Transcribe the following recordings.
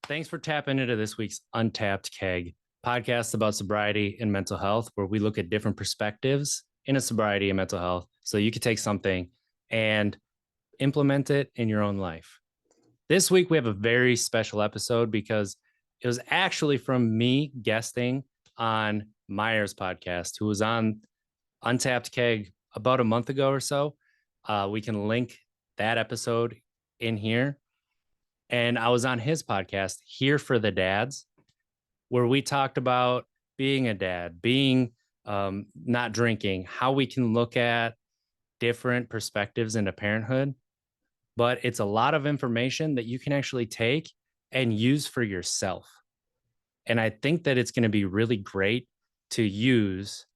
Thanks for tapping into this week's Untapped Keg podcast about sobriety and mental health, where we look at different perspectives in a sobriety and mental health so you can take something and implement it in your own life. This week, we have a very special episode because it was actually from me guesting on Myer's podcast, who was on Untapped Keg about a month ago or so. We can link that episode in here. And I was on his podcast, Here for the Dads, where we talked about being a dad, being not drinking, how we can look at different perspectives into parenthood. But it's a lot of information that you can actually take and use for yourself. And I think that it's going to be really great to use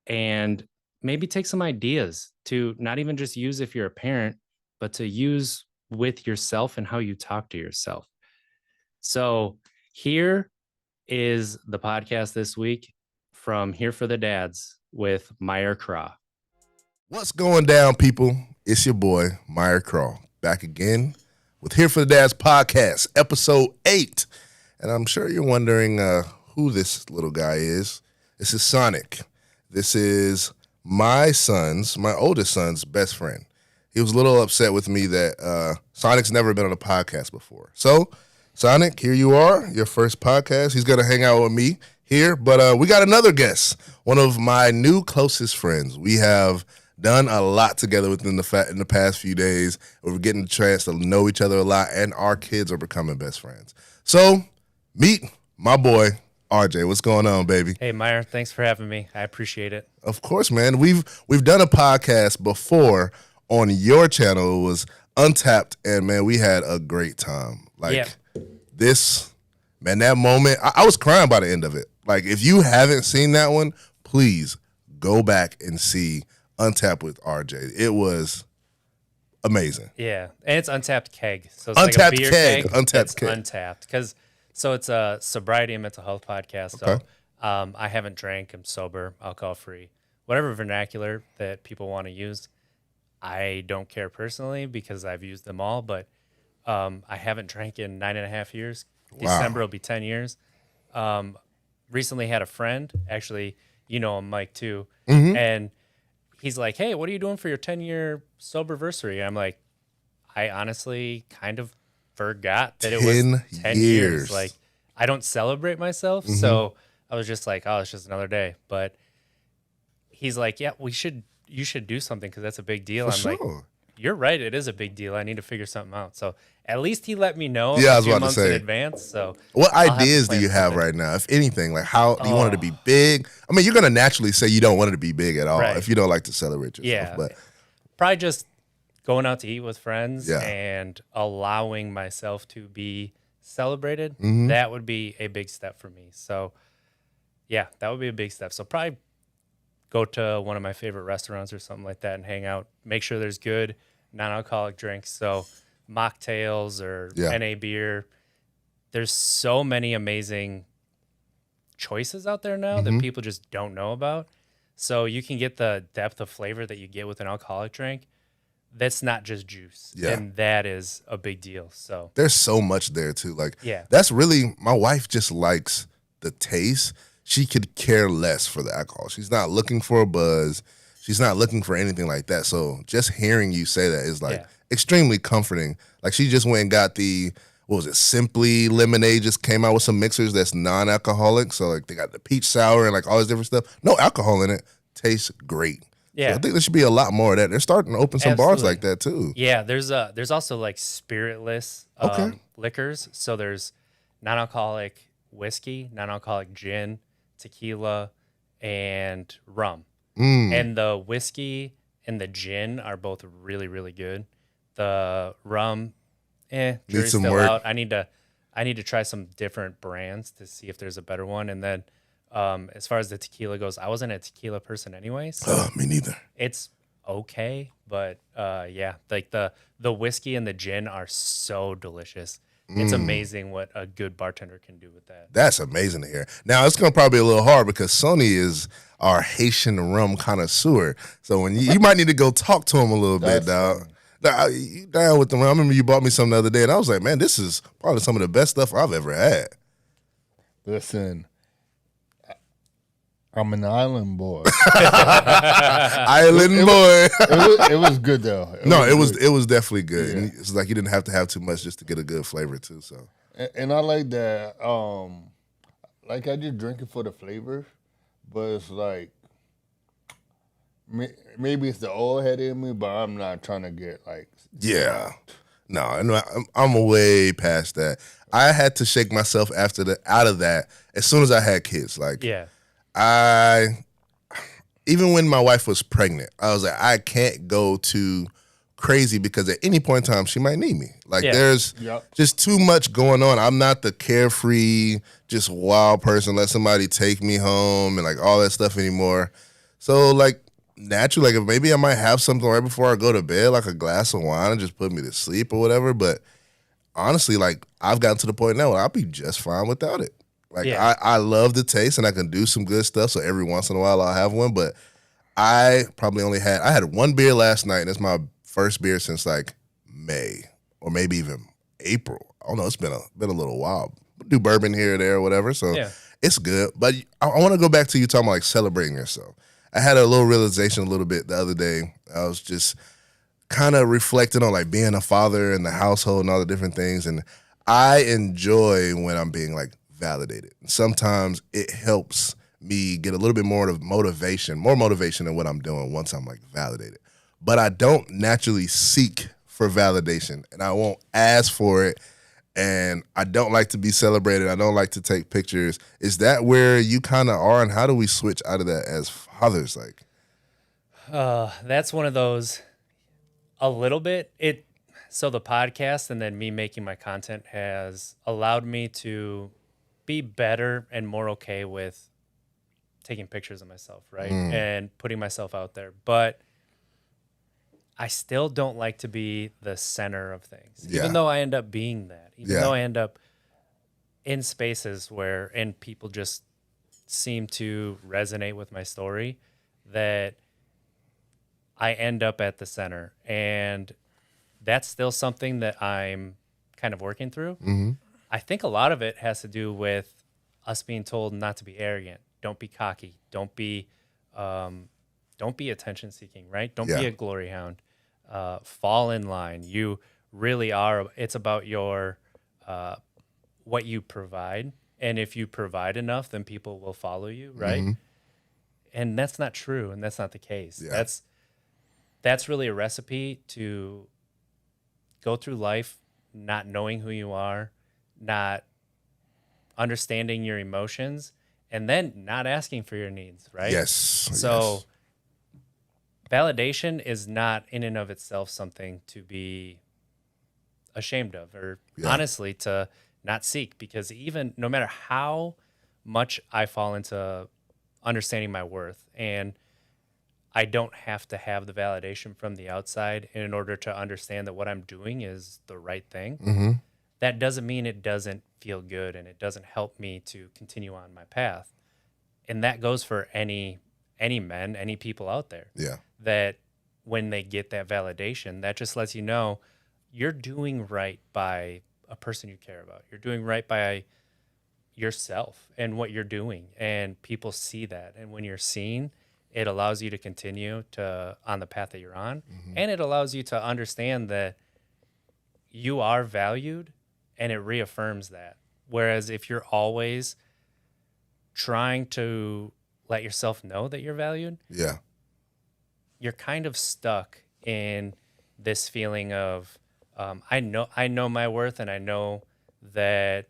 and maybe take some ideas to not even just use if you're a parent, but to use with yourself and how you talk to yourself. So here is the podcast this week from Here for the Dads with Myer Craw. What's going down, people? It's your boy, Myer Craw, back again with Here for the Dads podcast, episode 8. And I'm sure you're wondering who this little guy is. This is Sonic. This is my oldest son's best friend. He was a little upset with me that Sonic's never been on a podcast before. So, Sonic, here you are, your first podcast. He's going to hang out with me here. But we got another guest, one of my new closest friends. We have done a lot together in the past few days. We're getting a chance to know each other a lot, and our kids are becoming best friends. So, meet my boy, RJ. What's going on, baby? Hey, Myer, thanks for having me. I appreciate it. Of course, man. We've done a podcast before on your channel. It was Untapped, and man, we had a great time. That moment, I was crying by the end of it. Like, if you haven't seen that one, please go back and see Untapped with RJ. It was amazing. Yeah, and it's Untapped Keg. So it's Untapped like a beer keg. Untapped Keg. Untapped. So it's a sobriety and mental health podcast. Okay. So I haven't drank. I'm sober, alcohol-free. Whatever vernacular that people want to use, I don't care personally because I've used them all, but I haven't drank in 9.5 years. Wow. December will be 10 years. Recently had a friend, actually, you know him, Mike, too, and he's like, hey, what are you doing for your 10-year soberversary? And I'm like, I honestly kind of forgot that it was 10 years. Like, I don't celebrate myself, so I was just like, oh, it's just another day. But he's like, yeah, you should do something because that's a big deal. I'm like, you're right, it is a big deal. I need to figure something out. So at least he let me know a few months in advance. So what ideas do you have right now, if anything? Like, how do you want it to be big? I mean, you're going to naturally say you don't want it to be big at all if you don't like to celebrate yourself. Yeah, but probably just going out to eat with friends and allowing myself to be celebrated. That would be a big step for me. So yeah, that would be a big step. So probably go to one of my favorite restaurants or something like that and hang out. Make sure there's good non-alcoholic drinks. So mocktails or NA beer. There's so many amazing choices out there now that people just don't know about. So you can get the depth of flavor that you get with an alcoholic drink. That's not just juice. Yeah. And that is a big deal. So there's so much there too. Like, that's really, my wife just likes the taste. She could care less for the alcohol. She's not looking for a buzz. She's not looking for anything like that. So just hearing you say that is like extremely comforting. Like, she just went and got the, what was it, Simply Lemonade just came out with some mixers that's non-alcoholic. So like, they got the peach sour and like all this different stuff. No alcohol in it. Tastes great. Yeah. So I think there should be a lot more of that. They're starting to open some bars like that too. Yeah, there's also like spiritless liquors. So there's non-alcoholic whiskey, non-alcoholic gin, tequila, and rum. And the whiskey and the gin are both really, really good. The rum, jury's still out. I need to try some different brands to see if there's a better one. And then as far as the tequila goes, I wasn't a tequila person anyway. So me neither. It's okay, but like the whiskey and the gin are so delicious. It's amazing what a good bartender can do with that. That's amazing to hear. Now, it's going to probably be a little hard because Sony is our Haitian rum connoisseur. So when you might need to go talk to him a little bit, dog. Nah, you down with them. I remember you bought me something the other day, and I was like, man, this is probably some of the best stuff I've ever had. Listen, I'm an island boy. Island boy. It was good though. It was definitely good. Yeah. And it's like you didn't have to have too much just to get a good flavor too. So And I like that. Like I just drink it for the flavor, but it's like maybe it's the old head in me, but I'm not trying to get like. yeah, no, I'm way past that. I had to shake myself out of that as soon as I had kids. Like Yeah. Even when my wife was pregnant, I was like, I can't go too crazy because at any point in time she might need me. Like there's just too much going on. I'm not the carefree, just wild person. Let somebody take me home and like all that stuff anymore. So like naturally, like if maybe I might have something right before I go to bed, like a glass of wine and just put me to sleep or whatever. But honestly, like I've gotten to the point now where I'll be just fine without it. Like I love the taste and I can do some good stuff. So every once in a while I'll have one, but I had one beer last night and it's my first beer since like May or maybe even April. I don't know. It's been a little while. Do bourbon here or there or whatever. So it's good. But I want to go back to you talking about like celebrating yourself. I had a little realization a little bit the other day. I was just kind of reflecting on like being a father in the household and all the different things. And I enjoy when I'm being like validated. And sometimes it helps me get a little bit more motivation than what I'm doing once I'm like validated. But I don't naturally seek for validation and I won't ask for it. And I don't like to be celebrated. I don't like to take pictures. Is that where you kind of are? And how do we switch out of that as fathers? Like, that's one of those a little bit. So the podcast and then me making my content has allowed me to be better and more okay with taking pictures of myself, right? And putting myself out there. But I still don't like to be the center of things, even though I end up being that, even though I end up in spaces and people just seem to resonate with my story, that I end up at the center. And that's still something that I'm kind of working through. mm-hmm. I think a lot of it has to do with us being told not to be arrogant. Don't be cocky. Don't be attention seeking, right? Don't be a glory hound. Fall in line. You really are. It's about your what you provide, and if you provide enough, then people will follow you, right? Mm-hmm. And that's not true, and that's not the case. That's really a recipe to go through life not knowing who you are, not understanding your emotions, and then not asking for your needs, right? Yes. So validation is not in and of itself something to be ashamed of or honestly to not seek, because even no matter how much I fall into understanding my worth, and I don't have to have the validation from the outside in order to understand that what I'm doing is the right thing. Mm-hmm. That doesn't mean it doesn't feel good and it doesn't help me to continue on my path. And that goes for any men, any people out there. Yeah. That when they get that validation, that just lets you know you're doing right by a person you care about. You're doing right by yourself and what you're doing. And people see that. And when you're seen, it allows you to continue on the path that you're on. Mm-hmm. And it allows you to understand that you are valued, and it reaffirms that. Whereas if you're always trying to let yourself know that you're valued, you're kind of stuck in this feeling of, I know my worth, and I know that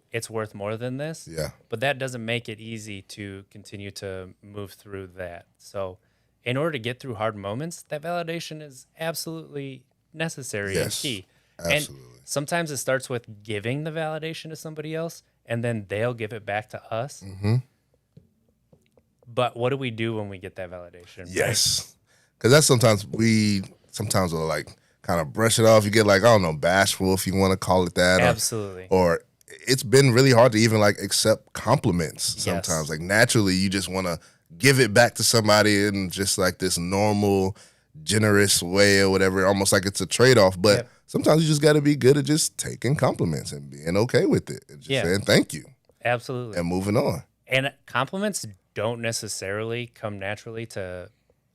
it's worth more than this. Yeah. But that doesn't make it easy to continue to move through that. So in order to get through hard moments, that validation is absolutely necessary and key. Absolutely. And sometimes it starts with giving the validation to somebody else, and then they'll give it back to us. Mm-hmm. But what do we do when we get that validation? Yes. Because that's sometimes we'll like kind of brush it off. You get like, I don't know, bashful, if you want to call it that. Absolutely. Or it's been really hard to even like accept compliments sometimes. Yes. Like naturally you just want to give it back to somebody in just like this normal, generous way or whatever, almost like it's a trade-off. But Yep. sometimes you just got to be good at just taking compliments and being okay with it and just Yeah. saying thank you Absolutely. and moving on. And compliments don't necessarily come naturally to.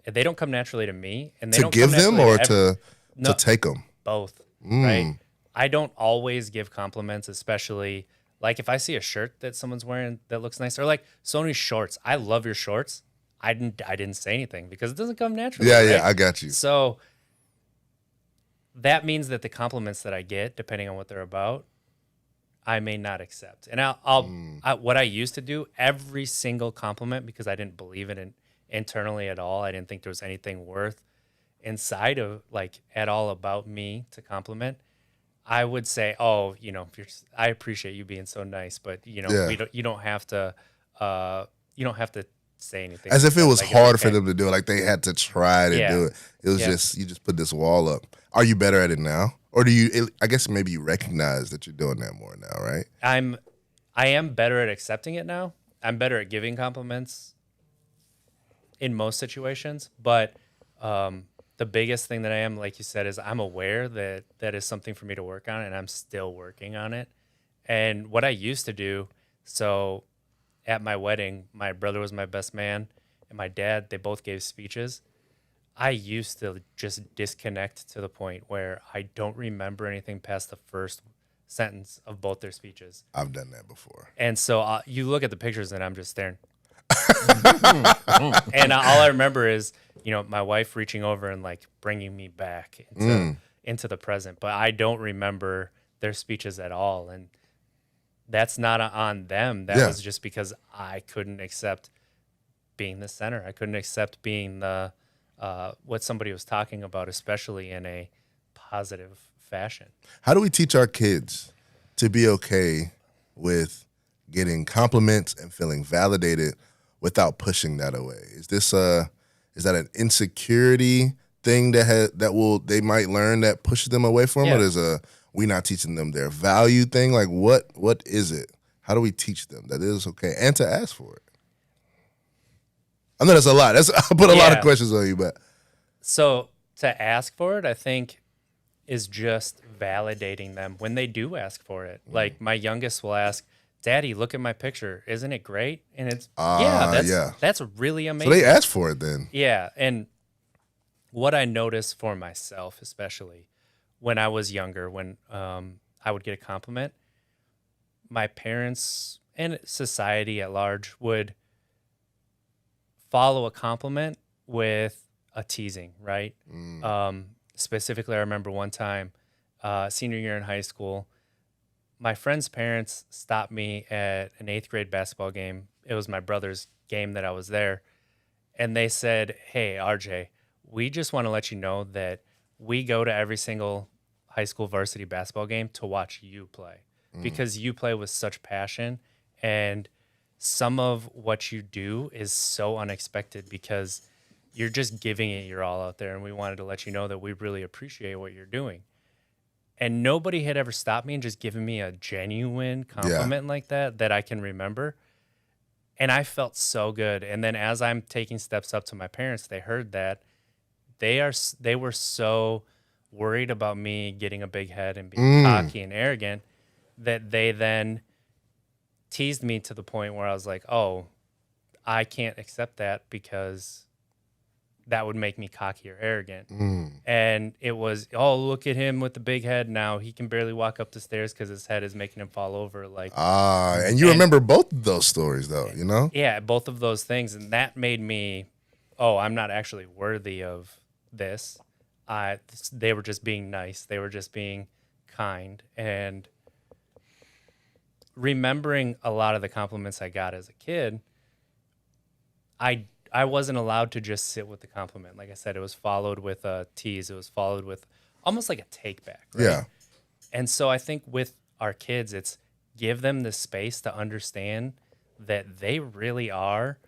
They don't come naturally to me, and they To don't give come them naturally or to to take them? both, right? I don't always give compliments, especially like if I see a shirt that someone's wearing that looks nice, or like Sony's shorts. I love your shorts. I didn't say anything because it doesn't come naturally. Yeah, right? yeah, I got you. So that means that the compliments that I get, depending on what they're about, I may not accept. And what I used to do, every single compliment, because I didn't believe it internally at all. I didn't think there was anything worth inside of like at all about me to compliment. I would say, oh, I appreciate you being so nice, but Yeah. you don't have to, you don't have to say anything. As if it was Like, it's hard for okay. them to do it, like they had to try to Yeah. do it. It was Yeah. just, you just put this wall up. Are you better at it now? Or I guess maybe you recognize that you're doing that more now, right? I am better at accepting it now. I'm better at giving compliments in most situations, but the biggest thing that I am, like you said, is I'm aware that that is something for me to work on, and I'm still working on it. And what I used to do, so at my wedding, my brother was my best man, and my dad, they both gave speeches. I used to just disconnect to the point where I don't remember anything past the first sentence of both their speeches. I've done that before. And so you look at the pictures and I'm just staring. And all I remember is, my wife reaching over and like bringing me back into the present. But I don't remember their speeches at all. And that's not on them. That was just because I couldn't accept being the center. I couldn't accept being the what somebody was talking about, especially in a positive fashion. How do we teach our kids to be okay with getting compliments and feeling validated without pushing that away? Is that an insecurity thing that they might learn that pushes them away from it? Or is we not teaching them their value thing? Like what is it? How do we teach them that it is okay and to ask for it? I know that's a lot. I put a lot of questions on you, but so to ask for it, I think, is just validating them when they do ask for it. Like my youngest will ask, "Daddy, look at my picture. Isn't it great?" And it's that's really amazing. So they ask for it then. Yeah, and what I noticed for myself, especially when I was younger, when I would get a compliment, my parents and society at large would follow a compliment with a teasing, right? Specifically, I remember one time, senior year in high school, my friend's parents stopped me at an 8th grade basketball game. It was my brother's game that I was there. And they said, "Hey, RJ, we just want to let you know that we go to every single high school varsity basketball game to watch you play because you play with such passion. And some of what you do is so unexpected because you're just giving it your all out there. And we wanted to let you know that we really appreciate what you're doing." And nobody had ever stopped me and just given me a genuine compliment like that I can remember. And I felt so good. And then as I'm taking steps up to my parents, they heard that. They were so worried about me getting a big head and being cocky and arrogant that they then teased me to the point where I was like, "Oh, I can't accept that because that would make me cocky or arrogant." And it was, "Oh, look at him with the big head now. He can barely walk up the stairs because his head is making him fall over." Like, and you remember both of those stories though, you know? Yeah, both of those things. And that made me, oh, I'm not actually worthy of this. They were just being nice. They were just being kind. And remembering a lot of the compliments I got as a kid, I wasn't allowed to just sit with the compliment. Like I said, it was followed with a tease. It was followed with almost like a take back. Right? Yeah. And so I think with our kids, it's give them the space to understand that they really are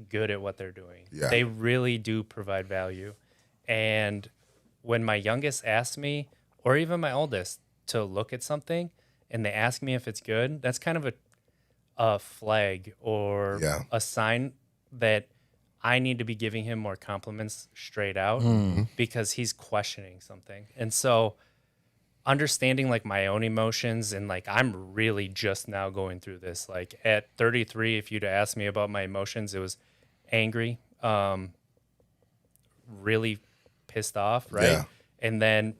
good at what they're doing. Yeah. They really do provide value. And when my youngest asked me, or even my oldest, to look at something and they ask me if it's good, that's kind of a flag or a sign that I need to be giving him more compliments straight out because he's questioning something. And so understanding like my own emotions and like I'm really just now going through this. Like at 33, if you'd asked me about my emotions, it was angry, really pissed off, right? Yeah. And then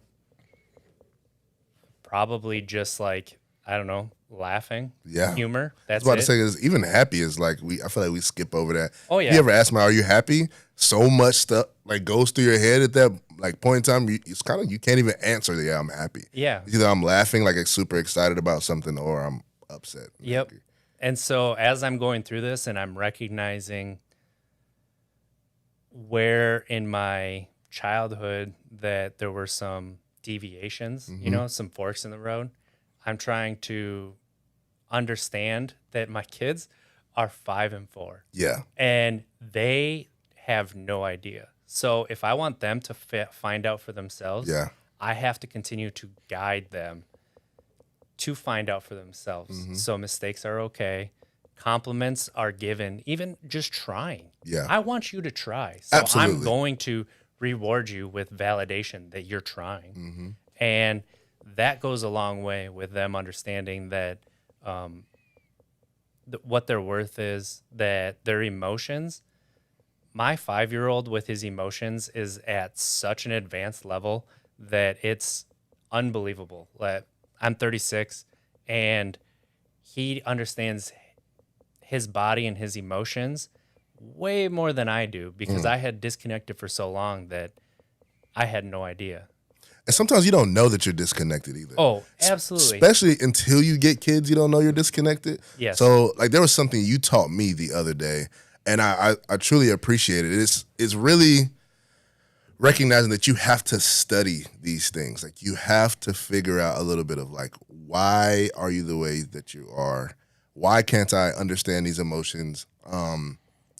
probably just like, I don't know, laughing, Yeah. humor. I was That's about to it. say, is even happy is like I feel like we skip over that. Oh, yeah. You ever ask me, are you happy? So much stuff like goes through your head at that like point in time. It's kind of, you can't even answer the, yeah, I'm happy. Yeah. Either I'm laughing, like super excited about something, or I'm upset. Yep. Angry. And so as I'm going through this and I'm recognizing where in my childhood that there were some deviations, you know, some forks in the road, I'm trying to understand that my kids are 5 and 4 Yeah. and they have no idea. So if I want them to find out for themselves, Yeah. I have to continue to guide them to find out for themselves. So mistakes are okay. Compliments are given, even just trying. Yeah. I want you to try. So Absolutely. I'm going to reward you with validation that you're trying. And that goes a long way with them understanding that what their worth is, that their emotions. My 5-year-old with his emotions is at such an advanced level that it's unbelievable. Like, I'm 36 and he understands his body and his emotions way more than I do because I had disconnected for so long that I had no idea. And sometimes you don't know that you're disconnected either. Oh, absolutely. Especially until you get kids, you don't know you're disconnected. Yes. So like there was something you taught me the other day, and I truly appreciate it. It's really recognizing that you have to study these things. Like you have to figure out a little bit of like, why are you the way that you are? Why can't I understand these emotions?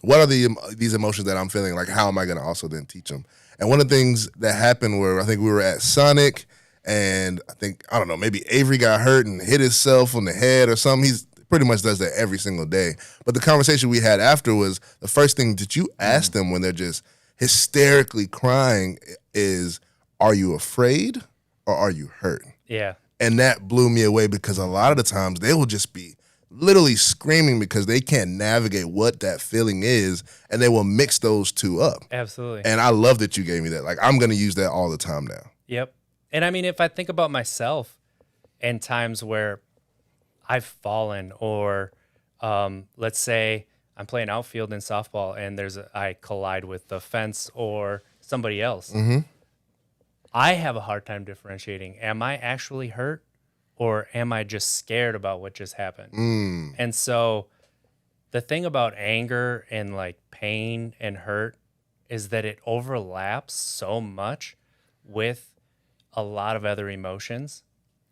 What are these emotions that I'm feeling? Like, how am I going to also then teach them? And one of the things that happened where I think we were at Sonic, and I don't know, maybe Avery got hurt and hit himself on the head or something. He's pretty much does that every single day. But the conversation we had after was the first thing that you ask them when they're just hysterically crying is, are you afraid or are you hurt? Yeah. And that blew me away because a lot of the times they will just be literally screaming because they can't navigate what that feeling is, and they will mix those two up. Absolutely. And I love that you gave me that. Like, I'm going to use that all the time now. Yep. And I mean, if I think about myself and times where I've fallen or let's say I'm playing outfield in softball and I collide with the fence or somebody else. I have a hard time differentiating. Am I actually hurt or am I just scared about what just happened? And so the thing about anger and like pain and hurt is that it overlaps so much with a lot of other emotions.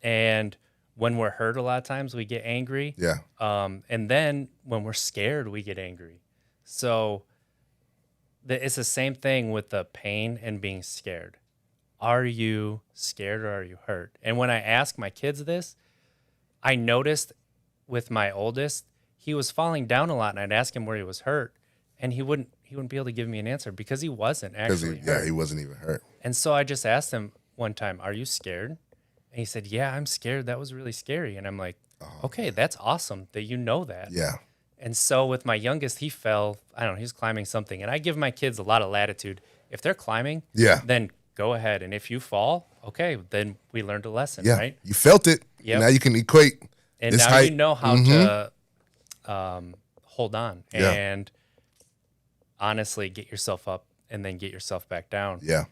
And when we're hurt, a lot of times we get angry. Yeah. And then when we're scared, we get angry. So it's the same thing with the pain and being scared. Are you scared or are you hurt? And when I ask my kids this, I noticed with my oldest, he was falling down a lot, and I'd ask him where he was hurt, and he wouldn't be able to give me an answer because he wasn't actually hurt. Yeah, he wasn't even hurt. And so I just asked him one time, "Are you scared?" And he said, "Yeah, I'm scared. That was really scary." And I'm like, "Okay, that's awesome that you know that." Yeah. And so with my youngest, he fell. I don't know. He's climbing something, and I give my kids a lot of latitude. If they're climbing, Yeah. then go ahead. And if you fall, okay, then we learned a lesson, Yeah. right? You felt it. Yep. Now you can equate And this now height. you know how to hold on Yeah. and honestly get yourself up and then get yourself back down. Yeah.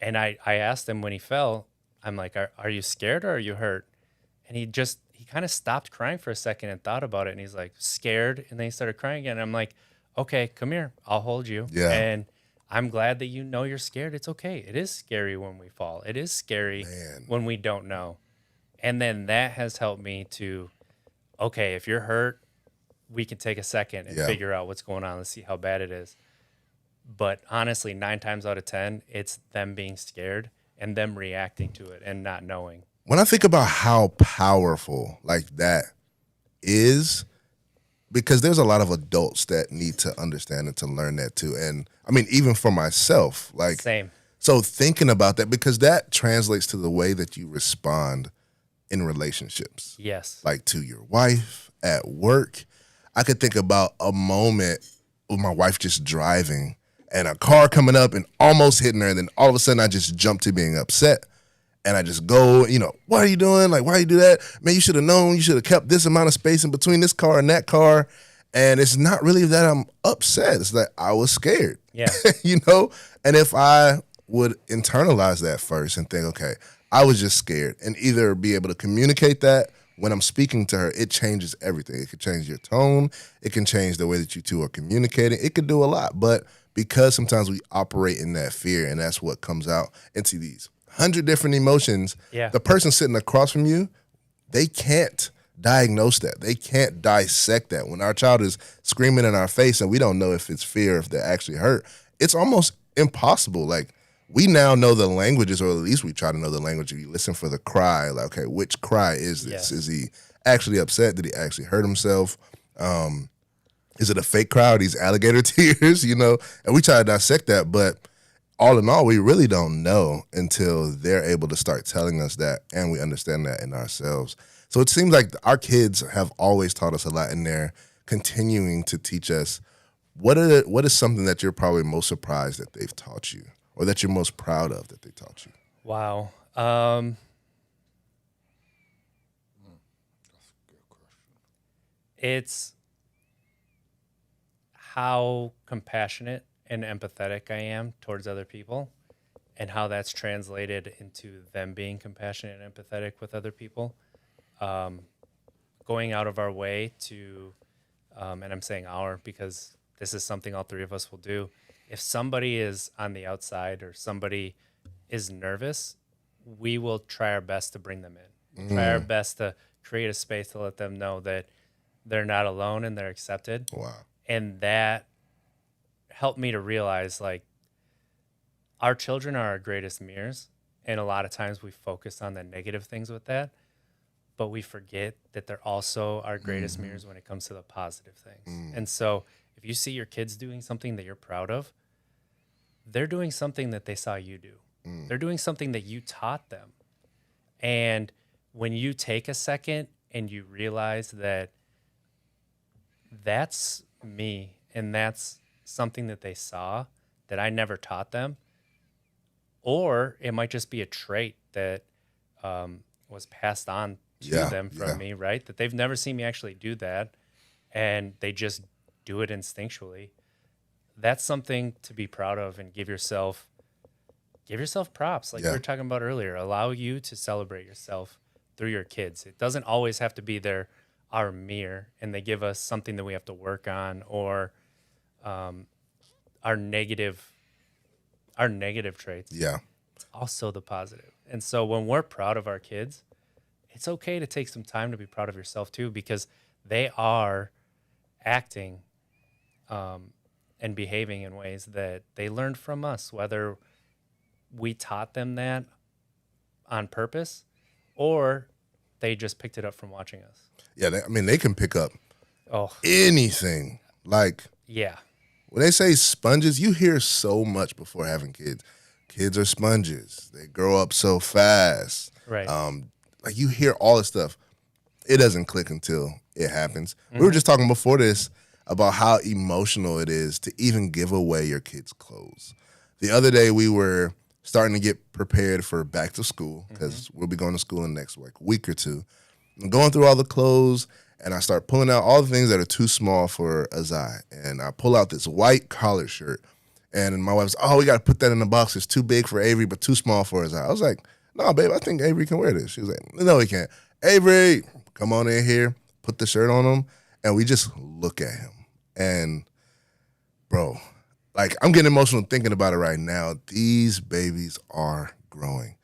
And I asked him when he fell, I'm like, are you scared or are you hurt? And he kind of stopped crying for a second and thought about it. And he's like, scared. And then he started crying again. And I'm like, okay, come here. I'll hold you. Yeah. And I'm glad that you know you're scared. It's okay. It is scary when we fall. It is scary when we don't know. And then that has helped me to, okay, if you're hurt, we can take a second and figure out what's going on. Let's see how bad it is. But honestly, 9 times out of 10, it's them being scared and them reacting to it and not knowing. When I think about how powerful like that is, because there's a lot of adults that need to understand and to learn that too. And I mean, even for myself, like, Same. so thinking about that, because that translates to the way that you respond in relationships, Yes. like to your wife, at work. I could think about a moment with my wife just driving and a car coming up and almost hitting her. And then all of a sudden I just jump to being upset. And I just go, what are you doing? Like, why you do that? Man, you should have known. You should have kept this amount of space in between this car and that car. And it's not really that I'm upset. It's that I was scared. Yeah. And if I would internalize that first and think, okay, I was just scared, and either be able to communicate that when I'm speaking to her, it changes everything. It could change your tone. It can change the way that you two are communicating. It could do a lot. But because sometimes we operate in that fear, and that's what comes out into these 100 different emotions, the person sitting across from you, they can't diagnose that. They can't dissect that. When our child is screaming in our face and we don't know if it's fear, if they're actually hurt, it's almost impossible. Like, we now know the languages, or at least we try to know the language. If you listen for the cry, like, okay, which cry is this? Yes. Is he actually upset? Did he actually hurt himself? Is it a fake cry? Are these alligator tears? And we try to dissect that, but all in all, we really don't know until they're able to start telling us that, and we understand that in ourselves. So it seems like our kids have always taught us a lot, and they're continuing to teach us. What is something that you're probably most surprised that they've taught you, or that you're most proud of that they taught you? Wow. That's a good question. It's how compassionate and empathetic I am towards other people, and how that's translated into them being compassionate and empathetic with other people. Going out of our way to, and I'm saying our because this is something all three of us will do. If somebody is on the outside or somebody is nervous, we will try our best to bring them in. We'll try our best to create a space to let them know that they're not alone and they're accepted. Wow. And that helped me to realize, like, our children are our greatest mirrors. And a lot of times we focus on the negative things with that, but we forget that they're also our greatest mirrors when it comes to the positive things. And so if you see your kids doing something that you're proud of, they're doing something that they saw you do. They're doing something that you taught them. And when you take a second and you realize that that's me and that's something that they saw that I never taught them, or it might just be a trait that was passed on to them from me, right? That they've never seen me actually do that, and they just do it instinctually. That's something to be proud of, and give yourself props, like we were talking about earlier. Allow you to celebrate yourself through your kids. It doesn't always have to be our mirror, and they give us something that we have to work on, or our negative traits. Yeah. It's also the positive. And so when we're proud of our kids, it's okay to take some time to be proud of yourself too, because they are acting and behaving in ways that they learned from us, whether we taught them that on purpose or they just picked it up from watching us. Yeah, they can pick up Oh, anything. Like, yeah. when they say sponges, you hear so much before having kids. Kids are sponges. They grow up so fast. Right. Like, you hear all this stuff. It doesn't click until it happens. We were just talking before this about how emotional it is to even give away your kids' clothes. The other day, we were starting to get prepared for back to school, because we'll be going to school in the next week or two. I'm going through all the clothes, and I start pulling out all the things that are too small for Azai. And I pull out this white collared shirt. And my wife's, we got to put that in the box. It's too big for Avery, but too small for Azai. I was like, no, babe, I think Avery can wear this. She was like, no, he can't. Avery, come on in here, put the shirt on him. And we just look at him. And, bro, like, I'm getting emotional thinking about it right now. These babies are growing.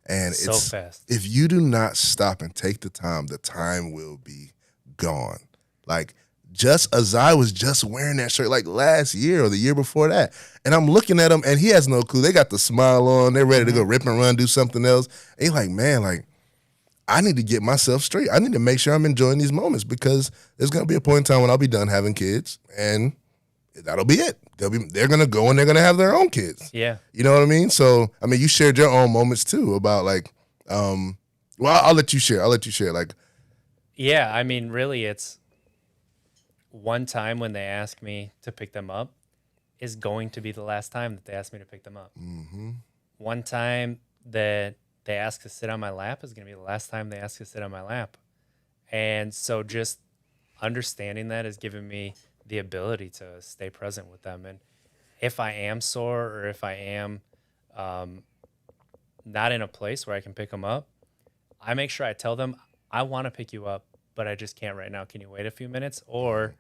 And So it's fast. If you do not stop and take the time will be gone. Like, Azai was just wearing that shirt like last year or the year before that. And I'm looking at him, and he has no clue. They got the smile on. They're ready to go rip and run, do something else. And you're like, man, like, I need to get myself straight. I need to make sure I'm enjoying these moments because there's going to be a point in time when I'll be done having kids, and that'll be it. They're going to go and they're going to have their own kids. Yeah. You know what I mean? So, I mean, you shared your own moments too about like, well, I'll let you share. Like, Yeah, I mean, really, it's one time when they ask me to pick them up is going to be the last time that they ask me to pick them up. mm-hmm. One time that they ask to sit on my lap is going to be the last time they ask to sit on my lap. And so just understanding that has given me the ability to stay present with them. And if I am sore or if I am not in a place where I can pick them up, I make sure I tell them, I want to pick you up, but I just can't right now. Can you wait a few minutes? Or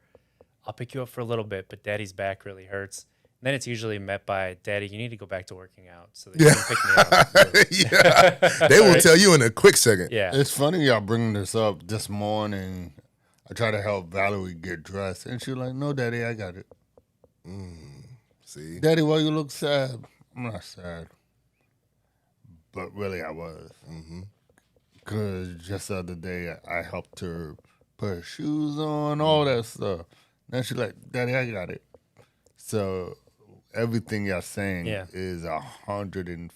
I'll pick you up for a little bit, but daddy's back really hurts. And then it's usually met by, Daddy, you need to go back to working out so that you can pick me up. Yeah. They will tell you in a quick second. Yeah. It's funny y'all bringing this up. This morning, I tried to help Valerie get dressed, and she was like, no, Daddy, I got it. See? Daddy, why you look sad? I'm not sad. But really, I was. Because just the other day, I helped her put her shoes on, all that stuff. Then she's like, Daddy, I got it. So everything y'all saying is 150%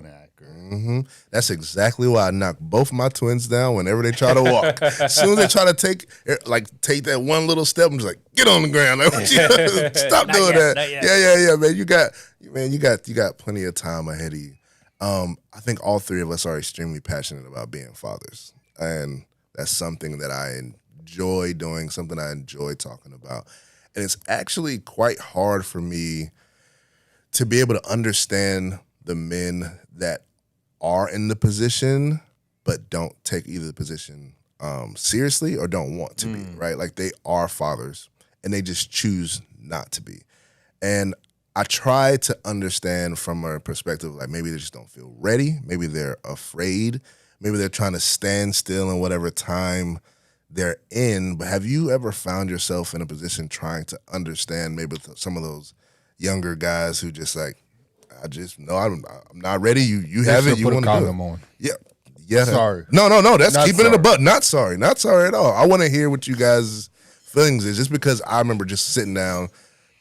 accurate. That's exactly why I knock both my twins down whenever they try to walk. As soon as they try to take that one little step, I'm just like, get on the ground. Like, stop doing that. Yeah, man. You got plenty of time ahead of you. I think all three of us are extremely passionate about being fathers. And that's something that I enjoy doing, something I enjoy talking about. And it's actually quite hard for me to be able to understand the men that are in the position but don't take either the position seriously or don't want to be, right? Like they are fathers and they just choose not to be. And I try to understand from a perspective like maybe they just don't feel ready, maybe they're afraid, maybe they're trying to stand still in whatever time they're in. But have you ever found yourself in a position trying to understand maybe some of those younger guys who just like, I just no, I'm not ready. You have it. You want to do it. On. Yeah. Sorry. No. That's Not keeping it sorry. a buck. Not sorry at all. I want to hear what you guys' feelings is. Just because I remember just sitting down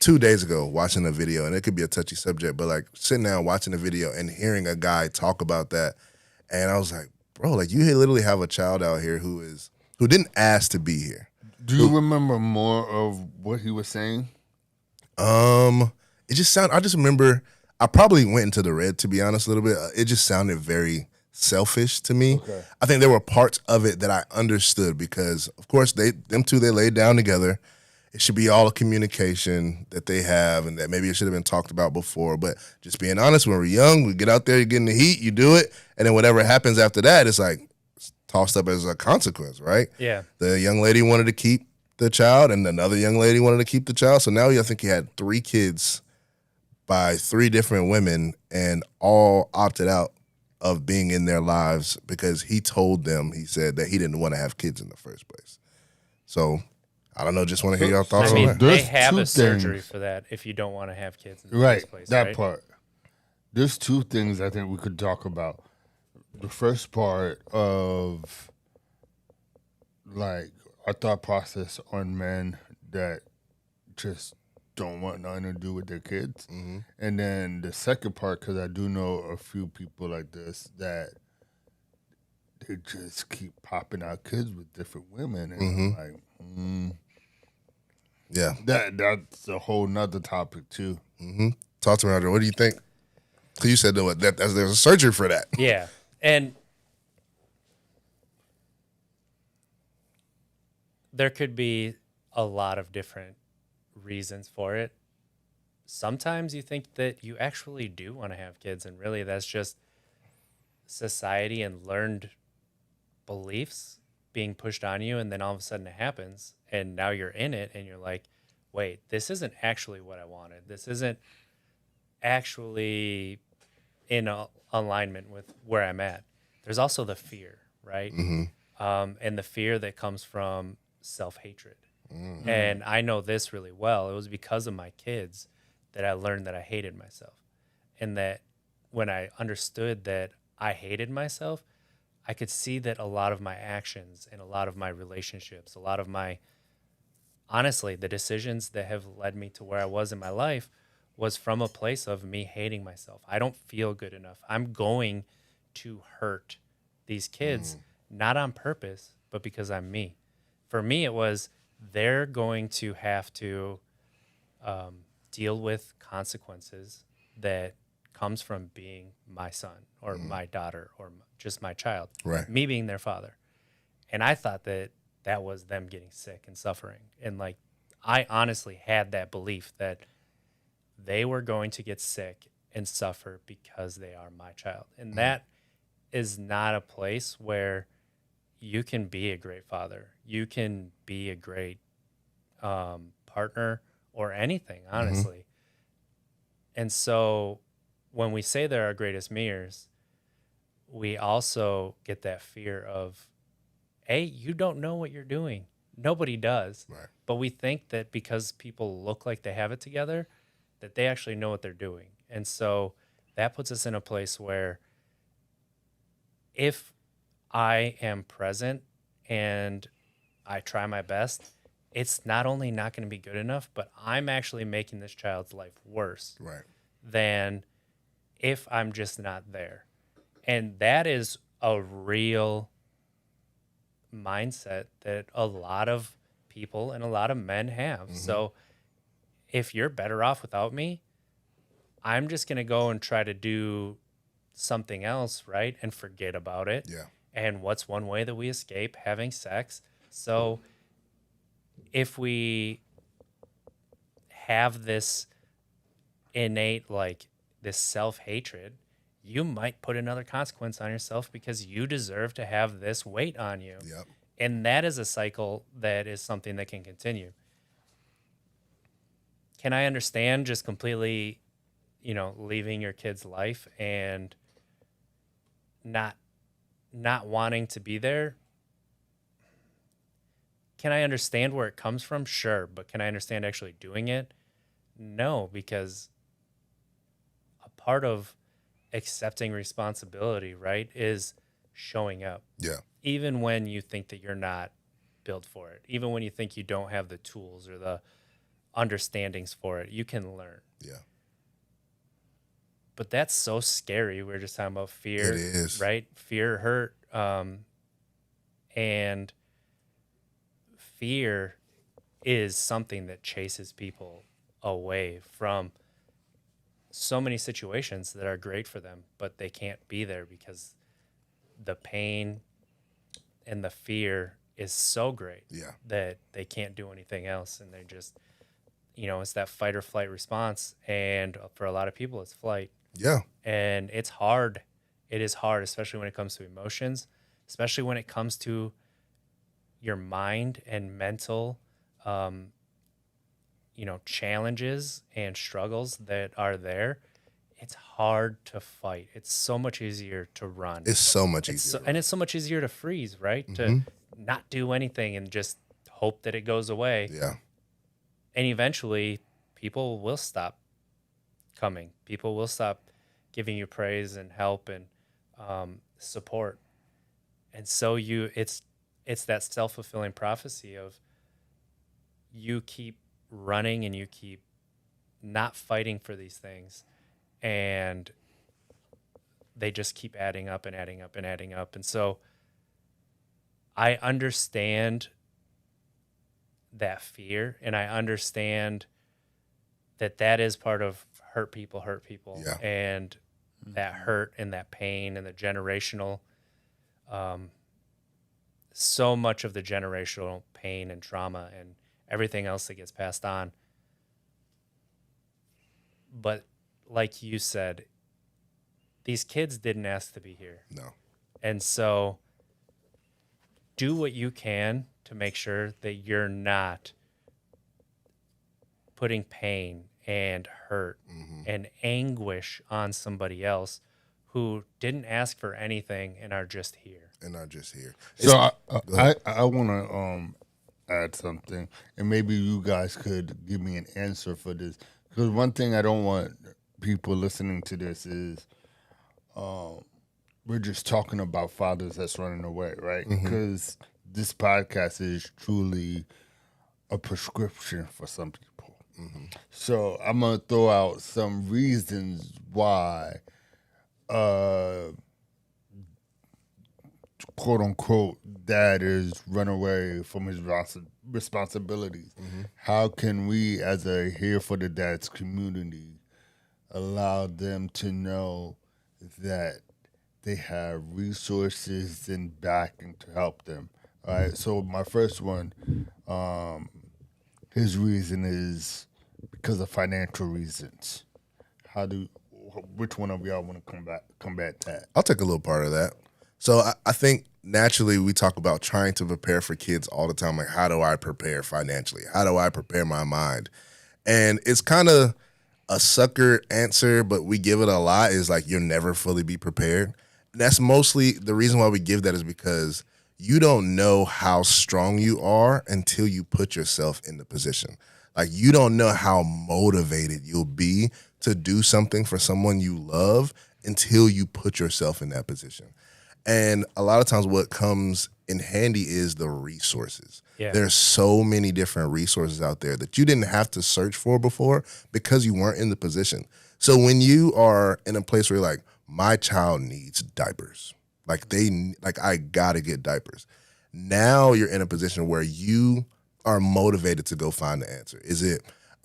2 days ago watching a video, and it could be a touchy subject, but like sitting down watching a video and hearing a guy talk about that, and I was like, bro, like you literally have a child out here who didn't ask to be here. Do you remember more of what he was saying? It just sounded. I just remember. I probably went into the red, to be honest, a little bit. It just sounded very selfish to me. Okay. I think there were parts of it that I understood because, of course, them two laid down together. It should be all a communication that they have, and that maybe it should have been talked about before. But just being honest, when we're young, we get out there, you get in the heat, you do it, and then whatever happens after that, it's like tossed up as a consequence, right? Yeah. The young lady wanted to keep the child, and another young lady wanted to keep the child. So now I think he had 3 kids by 3 different women, and all opted out of being in their lives because he told them, he said that he didn't want to have kids in the first place. So I don't know, just want to hear your thoughts I on mean, that. they There's have 2 a surgery things. for that if you don't want to have kids in the Right, first place. that right? part. There's 2 things I think we could talk about. The first part of like our thought process on men that just don't want nothing to do with their kids. And then the second part, because I do know a few people like this that they just keep popping out kids with different women. And I'm like, Yeah. that's a whole nother topic too. Talk to me, Roger. What do you think? Because you said that there's a surgery for that. Yeah. And there could be a lot of different reasons for it. Sometimes you think that you actually do want to have kids, and really that's just society and learned beliefs being pushed on you, and then all of a sudden it happens, and now you're in it, and you're like, wait, this isn't actually what I wanted. This isn't actually in alignment with where I'm at. There's also the fear, right? And the fear that comes from self-hatred. And I know this really well. It was because of my kids that I learned that I hated myself. And that when I understood that I hated myself, I could see that a lot of my actions and a lot of my relationships, a lot of my, honestly, the decisions that have led me to where I was in my life was from a place of me hating myself. I don't feel good enough. I'm going to hurt these kids, not on purpose, but because I'm me. For me, it was they're going to have to deal with consequences that comes from being my son or my daughter or just my child, Right. me being their father. And I thought that that was them getting sick and suffering. And like, I honestly had that belief that they were going to get sick and suffer because they are my child. And that is not a place where you can be a great father. You can be a great partner or anything, honestly. And so when we say they're our greatest mirrors, we also get that fear of, hey, you don't know what you're doing. Nobody does. Right. But we think that because people look like they have it together, that they actually know what they're doing. And so that puts us in a place where if I am present and I try my best, it's not only not going to be good enough, but I'm actually making this child's life worse Right. than if I'm just not there. And that is a real mindset that a lot of people and a lot of men have. So if you're better off without me, I'm just going to go and try to do something else, right? And forget about it. Yeah. And what's one way that we escape? Having sex. So if we have this innate, like this self-hatred, you might put another consequence on yourself because you deserve to have this weight on you. Yep. And that is a cycle that is something that can continue. Can I understand just completely, leaving your kid's life and not wanting to be there? Can I understand where it comes from? Sure. But can I understand actually doing it? No, because a part of accepting responsibility, right, is showing up. Yeah. Even when you think that you're not built for it, even when you think you don't have the tools or the understandings for it, you can learn. Yeah. But that's so scary. We're just talking about fear. It is. Right? Fear, hurt. And fear is something that chases people away from so many situations that are great for them, but they can't be there because the pain and the fear is so great that they can't do anything else. And they just, it's that fight or flight response. And for a lot of people, it's flight. Yeah. And it's hard. It is hard, especially when it comes to emotions, especially when it comes to your mind and mental, challenges and struggles that are there. It's hard to fight. It's so much easier to run. It's so much easier. And it's so much easier to freeze, right? To not do anything and just hope that it goes away. Yeah. And eventually people will stop coming. People will stop giving you praise and help and support. And so it's that self-fulfilling prophecy of you keep running and you keep not fighting for these things, and they just keep adding up and adding up and adding up. And so I understand that fear, and I understand that is part of hurt people, Yeah. and that hurt and that pain and the generational, so much of the generational pain and trauma and everything else that gets passed on. But like you said, these kids didn't ask to be here. No. And so do what you can to make sure that you're not putting pain and hurt and anguish on somebody else who didn't ask for anything and are just here. So I want to add something, and maybe you guys could give me an answer for this. Because one thing I don't want people listening to this is we're just talking about fathers that's running away, right? Mm-hmm. Because this podcast is truly a prescription for some people. Mm-hmm. So I'm gonna throw out some reasons why, uh, quote unquote, dad is run away from his responsibilities. Mm-hmm. How can we, as a here for the dads community, allow them to know that they have resources and backing to help them? All right. So my first one, um, his reason is because of financial reasons. Which one of y'all want to combat that? I'll take a little part of that. So I think naturally we talk about trying to prepare for kids all the time. Like, how do I prepare financially? How do I prepare my mind? And it's kind of a sucker answer, but we give it a lot is like, you'll never fully be prepared. And that's mostly the reason why we give that is because you don't know how strong you are until you put yourself in the position. Like, you don't know how motivated you'll be to do something for someone you love until you put yourself in that position. And a lot of times what comes in handy is the resources. Yeah. There's so many different resources out there that you didn't have to search for before because you weren't in the position. So when you are in a place where you're like, my child needs diapers, like I gotta get diapers. Now you're in a position where you are motivated to go find the answer. Is it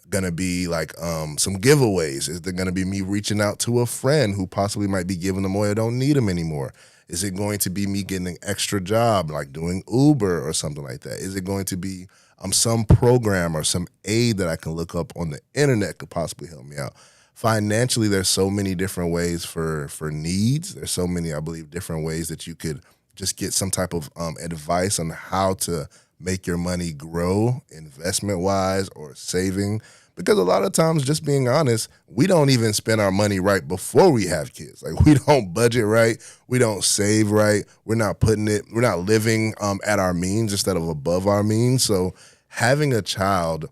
gonna be like some giveaways? Is it gonna be me reaching out to a friend who possibly might be giving them away or don't need them anymore? Is it going to be me getting an extra job, like doing Uber or something like that? Is it going to be some program or some aid that I can look up on the internet could possibly help me out? Financially, there's so many different ways for needs. There's so many, I believe, different ways that you could just get some type of advice on how to make your money grow investment-wise or saving. Because a lot of times, just being honest, we don't even spend our money right before we have kids. Like, we don't budget right. We don't save right. We're not living at our means instead of above our means. So having a child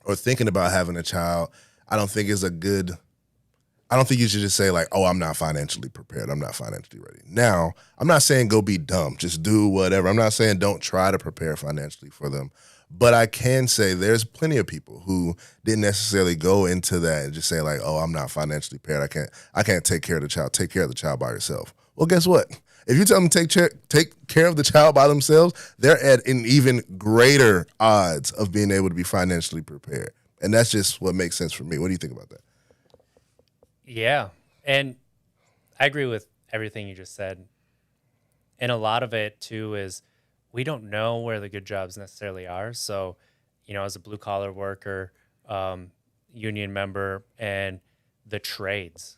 or thinking about having a child, I don't think you should just say like, oh, I'm not financially prepared. I'm not financially ready. Now, I'm not saying go be dumb. Just do whatever. I'm not saying don't try to prepare financially for them. But I can say there's plenty of people who didn't necessarily go into that and just say like, oh, I'm not financially prepared. I can't take care of the child. Take care of the child by yourself. Well, guess what? If you tell them to take care of the child by themselves, they're at an even greater odds of being able to be financially prepared. And that's just what makes sense for me. What do you think about that? Yeah. And I agree with everything you just said. And a lot of it too is we don't know where the good jobs necessarily are. So, as a blue collar worker, union member, and the trades,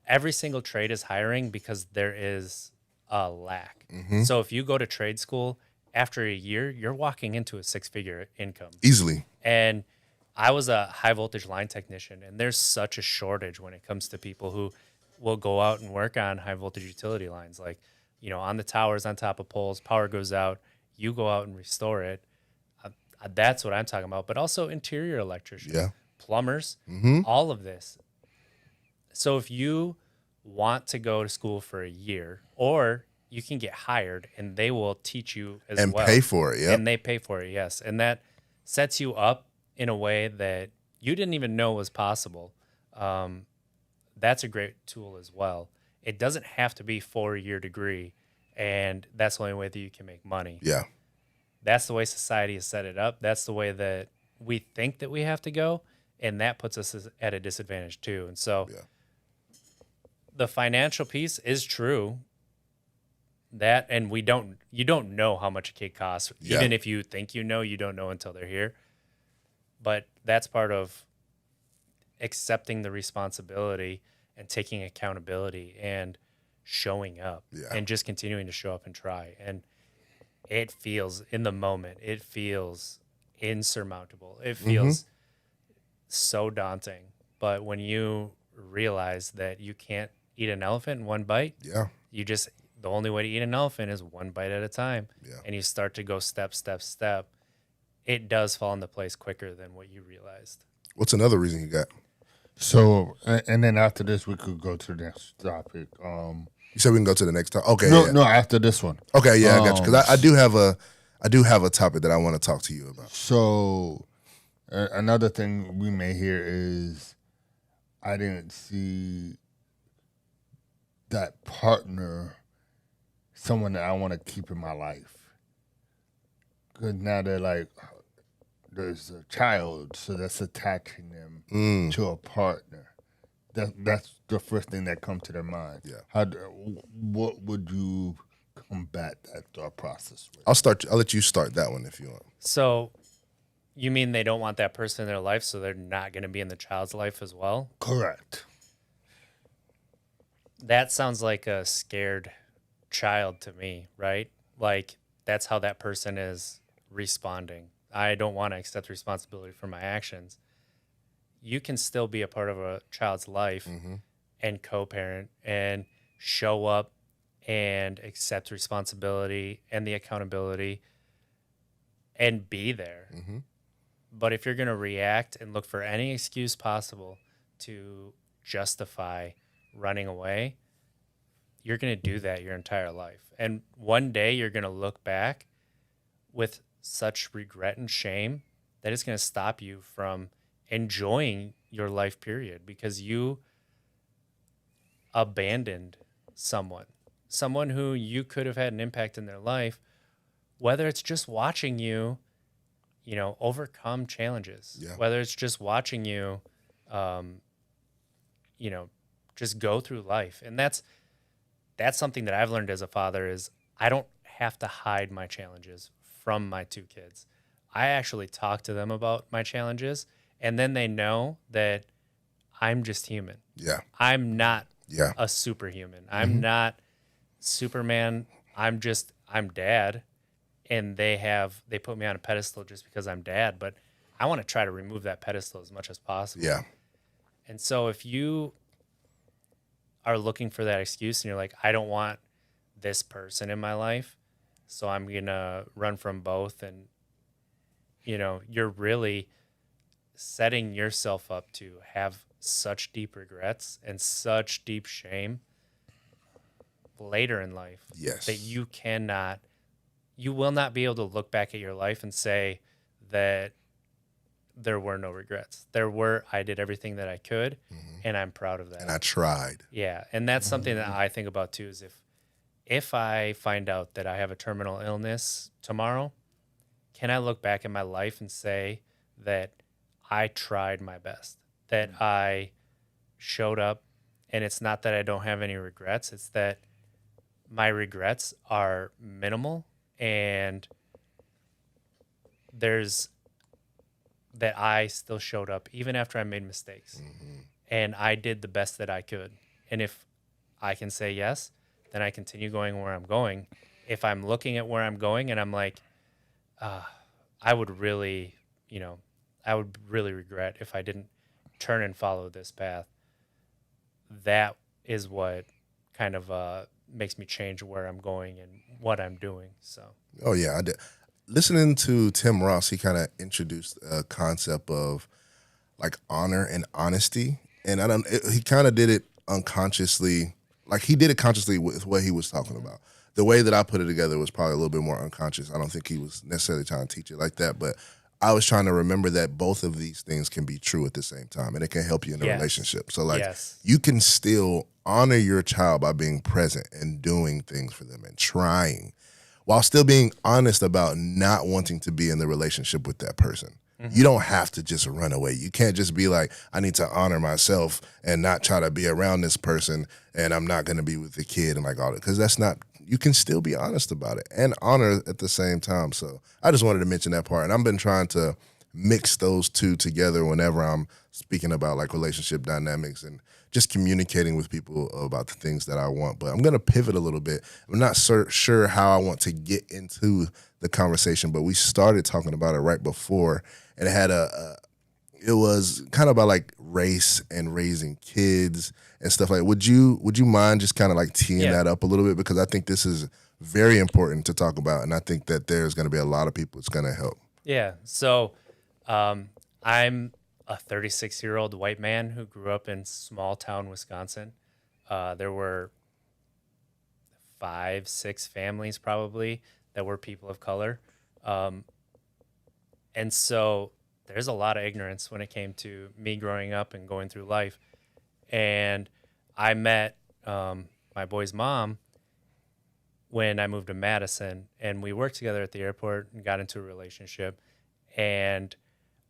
every single trade is hiring because there is a lack. Mm-hmm. So if you go to trade school, after a year, you're walking into a 6-figure income. Easily. And I was a high voltage line technician, and there's such a shortage when it comes to people who will go out and work on high voltage utility lines, like, on the towers, on top of poles, power goes out, you go out and restore it. That's what I'm talking about. But also interior electricians, plumbers, all of this. So if you want to go to school for a year, or you can get hired and they will teach you as well. And pay for it, yeah. And they pay for it, yes. And that sets you up in a way that you didn't even know was possible. That's a great tool as well. It doesn't have to be 4-year degree, and that's the only way that you can make money. Yeah. That's the way society has set it up. That's the way that we think that we have to go, and that puts us at a disadvantage too. And so the financial piece is true. That, and you don't know how much a kid costs. Yeah. Even if you think you don't know until they're here. But that's part of accepting the responsibility and taking accountability and showing up and just continuing to show up and try. And it feels, in the moment, it feels insurmountable. It feels so daunting. But when you realize that you can't eat an elephant in one bite, the only way to eat an elephant is one bite at a time. Yeah. And you start to go step, it does fall into place quicker than what you realized. What's another reason you got? So, and then after this, we could go to the next topic. You said we can go to the next topic. Okay, No, yeah. no, after this one. Okay, yeah, I got you. Because I do have a topic that I want to talk to you about. So, another thing we may hear is I didn't see that partner, someone that I want to keep in my life. Because now they're like, there's a child, so that's attaching them to a partner. That's the first thing that comes to their mind. Yeah. What would you combat that thought process with? I'll let you start that one if you want. So you mean they don't want that person in their life, so they're not going to be in the child's life as well? Correct. That sounds like a scared child to me, right? Like that's how that person is responding. I don't want to accept responsibility for my actions. You can still be a part of a child's life and co-parent and show up and accept responsibility and the accountability and be there. But if you're going to react and look for any excuse possible to justify running away, you're going to do that your entire life. And one day you're going to look back with such regret and shame that it's going to stop you from enjoying your life period because you abandoned someone who you could have had an impact in their life, whether it's just watching you, overcome challenges, whether it's just watching you, just go through life. And that's something that I've learned as a father is I don't have to hide my challenges from my two kids. I actually talk to them about my challenges, and then they know that I'm just human. Yeah. I'm not a superhuman. I'm not Superman. I'm dad. And they put me on a pedestal just because I'm dad, but I want to try to remove that pedestal as much as possible. Yeah. And so if you are looking for that excuse and you're like, I don't want this person in my life, so I'm going to run from both. And, you're really setting yourself up to have such deep regrets and such deep shame later in life that you will not be able to look back at your life and say that there were no regrets. I did everything that I could, and I'm proud of that. And I tried. Yeah, and that's something that I think about too, is if I find out that I have a terminal illness tomorrow, can I look back at my life and say that I tried my best, that I showed up, and it's not that I don't have any regrets, it's that my regrets are minimal, and there's that I still showed up even after I made mistakes, and I did the best that I could. And if I can say yes, then I continue going where I'm going. If I'm looking at where I'm going and I'm like, I would really regret if I didn't turn and follow this path. That is what kind of makes me change where I'm going and what I'm doing. So. Oh yeah, I did. Listening to Tim Ross, he kind of introduced a concept of like honor and honesty, and he kind of did it unconsciously. Like he did it consciously with what he was talking about. The way that I put it together was probably a little bit more unconscious. I don't think he was necessarily trying to teach it like that, but I was trying to remember that both of these things can be true at the same time, and it can help you in a relationship. So like you can still honor your child by being present and doing things for them and trying, while still being honest about not wanting to be in the relationship with that person. You don't have to just run away. You can't just be like, I need to honor myself and not try to be around this person, and I'm not going to be with the kid and like all that, because that's not, you can still be honest about it and honor at the same time. So I just wanted to mention that part. And I've been trying to mix those two together whenever I'm speaking about like relationship dynamics and just communicating with people about the things that I want. But I'm going to pivot a little bit. I'm not sure how I want to get into the conversation, but we started talking about it right before, and it had it was kind of about like race and raising kids and stuff like that. Would you mind just kind of like teeing that up a little bit? Because I think this is very important to talk about, and I think that there's going to be a lot of people it's going to help. Yeah. So I'm a 36-year-old white man who grew up in small town Wisconsin. There were 5, 6 families probably that were people of color. And so there's a lot of ignorance when it came to me growing up and going through life. And I met my boy's mom when I moved to Madison, and we worked together at the airport and got into a relationship. And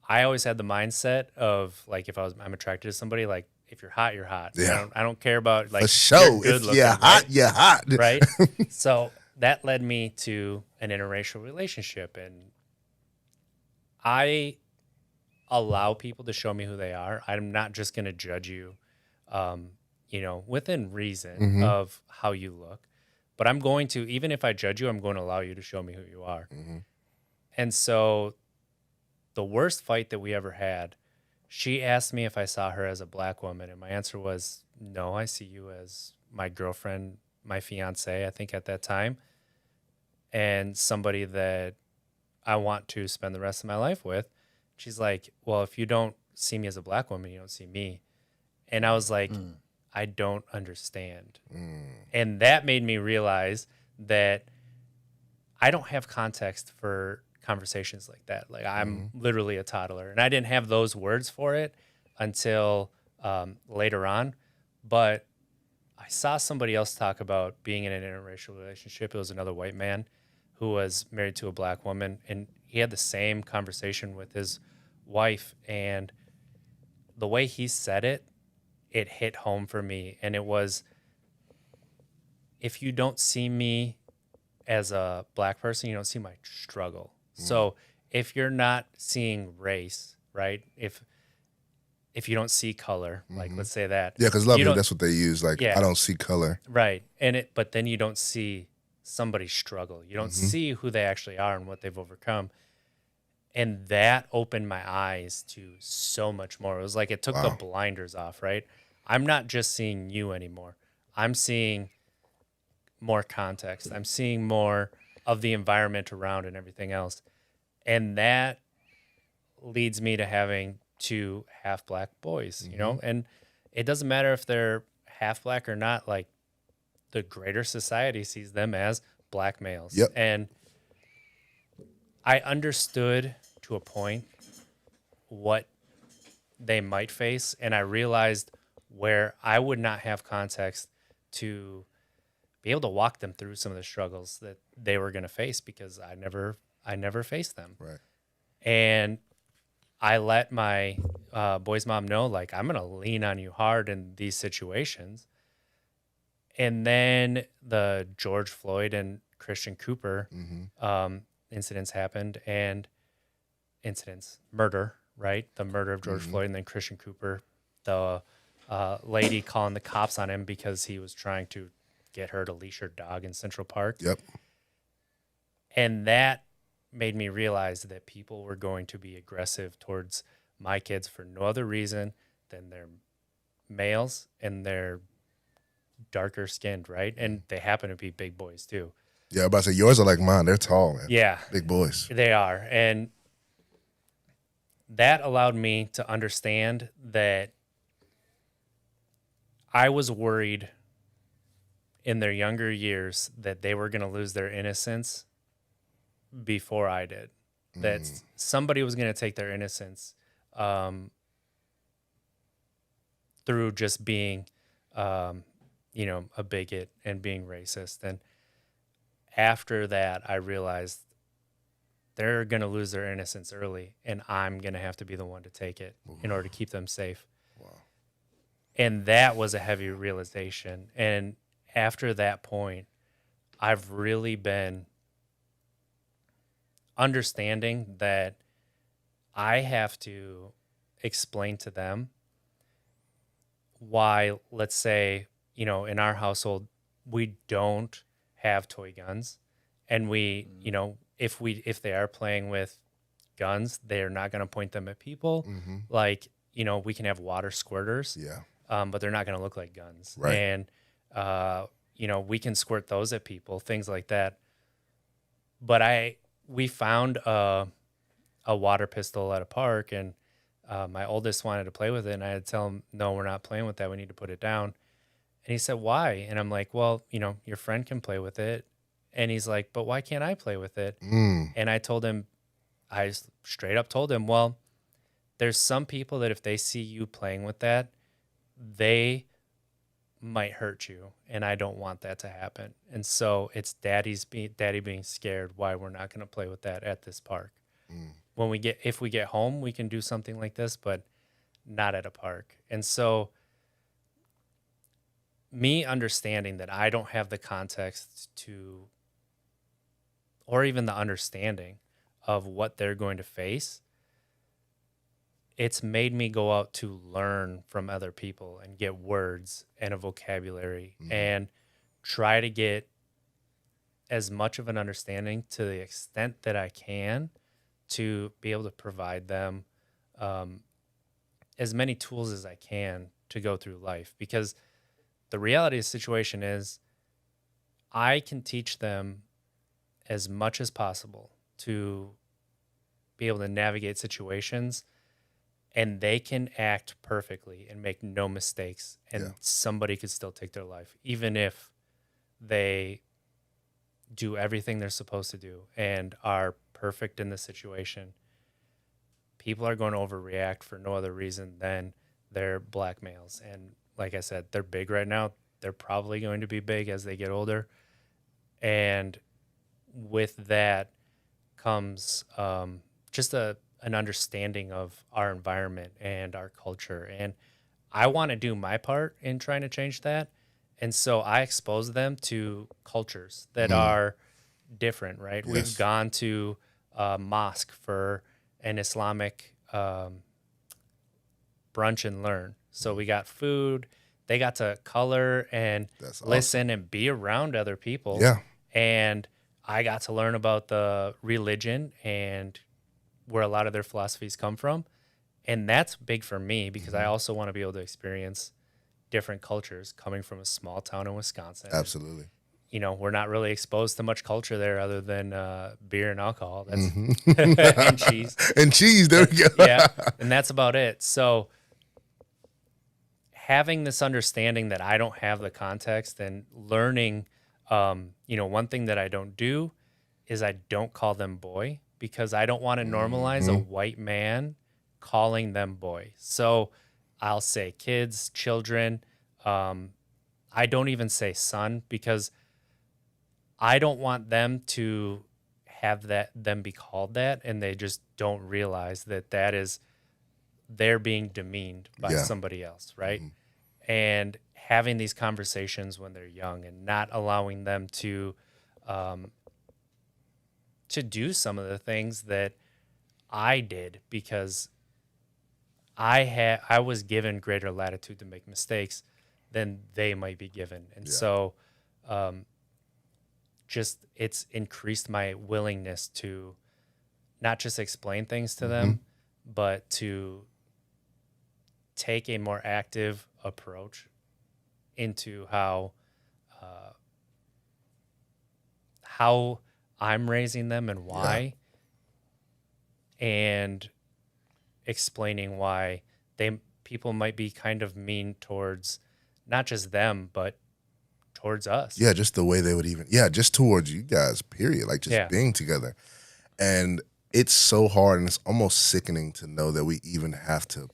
I always had the mindset of like, if I'm attracted to somebody, like if you're hot, you're hot. Yeah. I don't care about like For sure. you're good If looking, you're hot, right? you're hot. Right. So that led me to an interracial relationship, and I allow people to show me who they are. I'm not just going to judge you, within reason of how you look, but I'm going to, even if I judge you, I'm going to allow you to show me who you are. And so the worst fight that we ever had, she asked me if I saw her as a black woman, and my answer was, no, I see you as my girlfriend, my fiance, I think at that time, and somebody that I want to spend the rest of my life with. She's like, well, if you don't see me as a black woman, you don't see me. And I was like, I don't understand. And that made me realize that I don't have context for conversations like that. Like I'm literally a toddler, and I didn't have those words for it until later on. But I saw somebody else talk about being in an interracial relationship. It was another white man who was married to a black woman, and he had the same conversation with his wife. And the way he said it, it hit home for me. And it was, if you don't see me as a black person, you don't see my struggle. So if you're not seeing race, right? If you don't see color, like let's say that. Yeah, because lovely, that's what they use. Like, I don't see color. Right. But then you don't see somebody's struggle. You don't see who they actually are and what they've overcome. And that opened my eyes to so much more. It was like it took the blinders off, right? I'm not just seeing you anymore. I'm seeing more context. I'm seeing more of the environment around and everything else. And that leads me to having 2 half black boys, and it doesn't matter if they're half black or not. Like the greater society sees them as black males. Yep. And I understood to a point what they might face, and I realized where I would not have context to be able to walk them through some of the struggles that they were going to face, because I never faced them. Right. And I let my boy's mom know, like, I'm going to lean on you hard in these situations. And then the George Floyd and Christian Cooper incidents happened, and murder, right? The murder of George Floyd, and then Christian Cooper, the lady calling the cops on him because he was trying to get her to leash her dog in Central Park. Yep. And that made me realize that people were going to be aggressive towards my kids for no other reason than they're males and they're darker skinned, right? And they happen to be big boys too. Yeah, I'm about to say, yours are like mine. They're tall, man. Yeah. Big boys. They are. And that allowed me to understand that I was worried in their younger years that they were going to lose their innocence before I did. That somebody was going to take their innocence through just being, a bigot and being racist. And after that, I realized they're going to lose their innocence early, and I'm going to have to be the one to take it in order to keep them safe. Wow. And that was a heavy realization. And after that point, I've really been understanding that I have to explain to them why, let's say, in our household, we don't have toy guns, and we, if they are playing with guns, they're not going to point them at people. Like, we can have water squirters, but they're not going to look like guns. Right. And, we can squirt those at people, things like that. But we found a water pistol at a park, and my oldest wanted to play with it, and I had to tell him, no, we're not playing with that. We need to put it down. And he said, why? And I'm like, well, your friend can play with it. And he's like, but why can't I play with it? And I told him, I straight up told him, well, there's some people that if they see you playing with that, they might hurt you. And I don't want that to happen. And so it's daddy being scared why we're not going to play with that at this park. If we get home, we can do something like this, but not at a park. And so me understanding that I don't have the context to, or even the understanding of what they're going to face, it's made me go out to learn from other people and get words and a vocabulary and try to get as much of an understanding to the extent that I can to be able to provide them as many tools as I can to go through life. Because the reality of the situation is I can teach them as much as possible to be able to navigate situations, and they can act perfectly and make no mistakes, and somebody could still take their life, even if they do everything they're supposed to do and are perfect in the situation. People are going to overreact for no other reason than they're black males. And like I said, they're big right now. They're probably going to be big as they get older. And with that comes just an understanding of our environment and our culture. And I want to do my part in trying to change that. And so I expose them to cultures that are different, right? Yes. We've gone to a mosque for an Islamic brunch and learn. So we got food. They got to color and listen and be around other people. Yeah. And I got to learn about the religion and where a lot of their philosophies come from. And that's big for me because I also want to be able to experience different cultures coming from a small town in Wisconsin. Absolutely. We're not really exposed to much culture there other than beer and alcohol. That's and cheese. And cheese, there we go. Yeah, and that's about it. So having this understanding that I don't have the context and learning, one thing that I don't do is I don't call them boy because I don't want to normalize a white man calling them boy. So I'll say kids, children. I don't even say son because I don't want them to have them be called that, and they just don't realize that is they're being demeaned by somebody else, right? And having these conversations when they're young and not allowing them to do some of the things that I did because I was given greater latitude to make mistakes than they might be given. And so just it's increased my willingness to not just explain things to them, but to take a more active approach into how I'm raising them and why, and explaining why people might be kind of mean towards not just them, but towards us. Yeah, just the way they would even, just towards you guys, period. Like just being together. And it's so hard and it's almost sickening to know that we even have to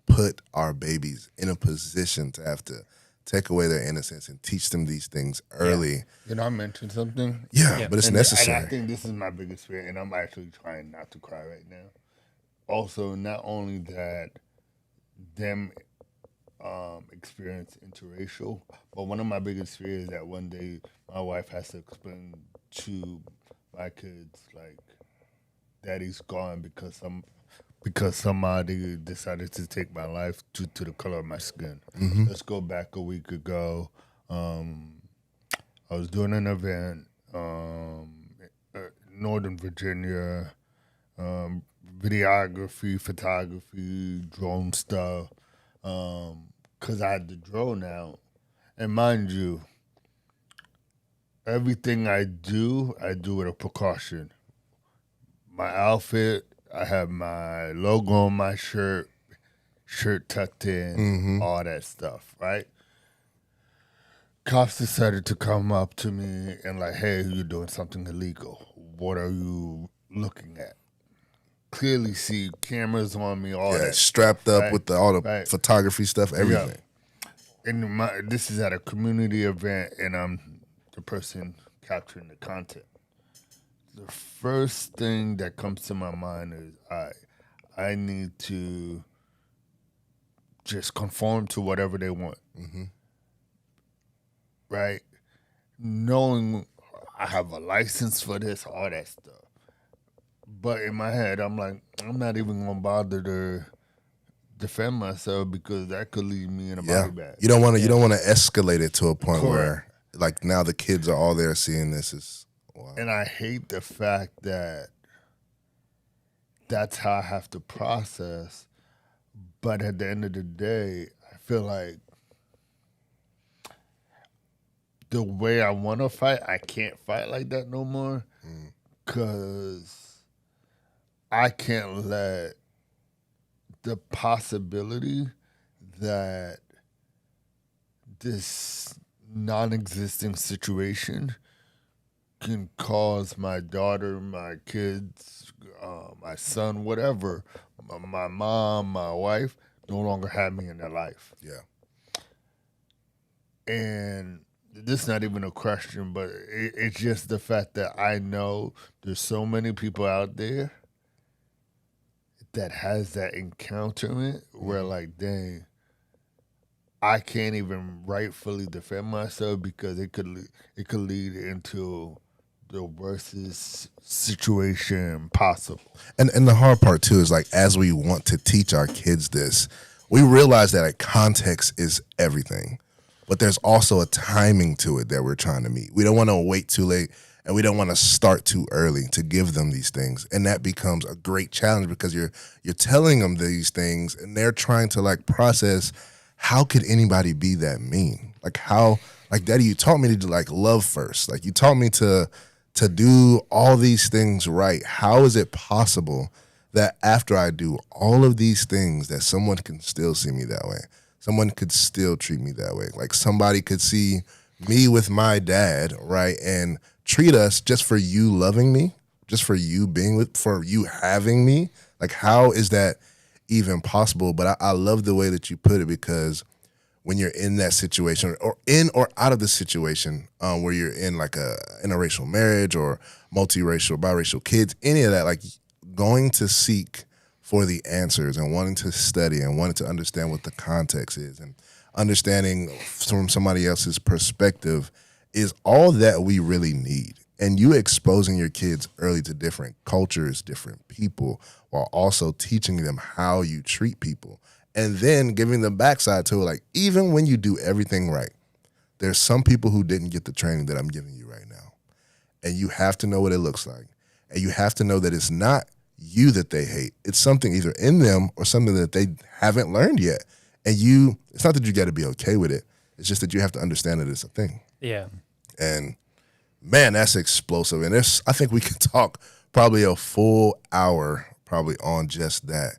put our babies in a position to have to take away their innocence and teach them these things early. I mentioned something? Yeah, but it's necessary. And I think this is my biggest fear, and I'm actually trying not to cry right now. Also, not only that, them experience interracial, but one of my biggest fears is that one day my wife has to explain to my kids, like, daddy's gone because somebody decided to take my life due to the color of my skin. Let's go back a week ago. I was doing an event, Northern Virginia, videography, photography, drone stuff, because I had the drone out. And mind you, everything I do with a precaution. My outfit, I have my logo on my shirt, shirt tucked in, all that stuff, right? Cops decided to come up to me and like, hey, you're doing something illegal. What are you looking at? Clearly see cameras on me, all that strapped stuff, up right? with all the Right. photography stuff, everything. And this is at a community event, and I'm the person capturing the content. The first thing that comes to my mind is I need to just conform to whatever they want, right? Knowing I have a license for this, all that stuff. But in my head, I'm like, I'm not even gonna bother to defend myself because that could leave me in a body bag. You don't want to. You don't want to escalate it to a point Correct. where, like, now the kids are all there seeing this. Is wow. And I hate the fact that that's how I have to process. But at the end of the day, I feel like the way I want to fight, I can't fight like that no more because I can't let the possibility that this non-existing situation can cause my daughter, my kids, my son, whatever, my mom, my wife, no longer have me in their life. Yeah. And this is not even a question, but it's just the fact that I know there's so many people out there that has that encounterment where, like, dang, I can't even rightfully defend myself because it could lead into the worst situation possible. And the hard part too is, like, as we want to teach our kids this, we realize that, like, context is everything. But there's also a timing to it that we're trying to meet. We don't want to wait too late, and we don't want to start too early to give them these things. And that becomes a great challenge because you're telling them these things, and they're trying to, like, process, how could anybody be that mean? Like, how, like, Daddy, you taught me to do, like, love first. Like, you taught me to do all these things right. How is it possible that after I do all of these things that someone can still see me that way? Someone could still treat me that way. Like, somebody could see me with my dad, right, and treat us just for you loving me, just for you being with, for you having me. Like, how is that even possible? But I love the way that you put it, because when you're in that situation, or in or out of the situation where you're in, like, a interracial marriage or multiracial, biracial kids, any of that, like, going to seek for the answers and wanting to study and wanting to understand what the context is and understanding from somebody else's perspective is all that we really need. And you exposing your kids early to different cultures, different people, while also teaching them how you treat people. And then giving them backside to it, like, even when you do everything right, there's some people who didn't get the training that I'm giving you right now. And you have to know what it looks like. And you have to know that it's not you that they hate. It's something either in them or something that they haven't learned yet. And it's not that you got to be okay with it. It's just that you have to understand that it's a thing. Yeah. And man, that's explosive. And I think we could talk probably a full hour probably on just that.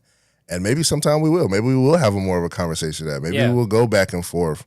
And maybe sometime we will. Maybe we will have more of a conversation that maybe we will go back and forth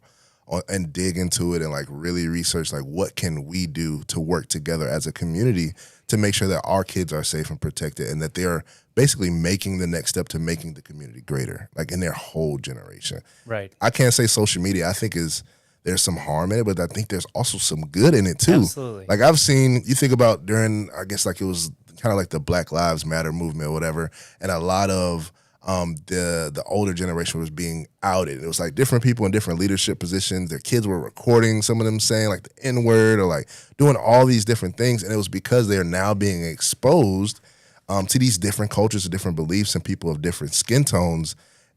and dig into it and, like, really research, like, what can we do to work together as a community to make sure that our kids are safe and protected and that they are basically making the next step to making the community greater, like, in their whole generation. Right. I can't say social media, I think, there's some harm in it, but I think there's also some good in it too. Absolutely. Like, I've seen, you think about during, I guess, like, it was kind of like the Black Lives Matter movement or whatever, and a lot of the older generation was being outed. It was like different people in different leadership positions. Their kids were recording some of them saying, like, the N-word or, like, doing all these different things. And it was because they're now being exposed to these different cultures and different beliefs and people of different skin tones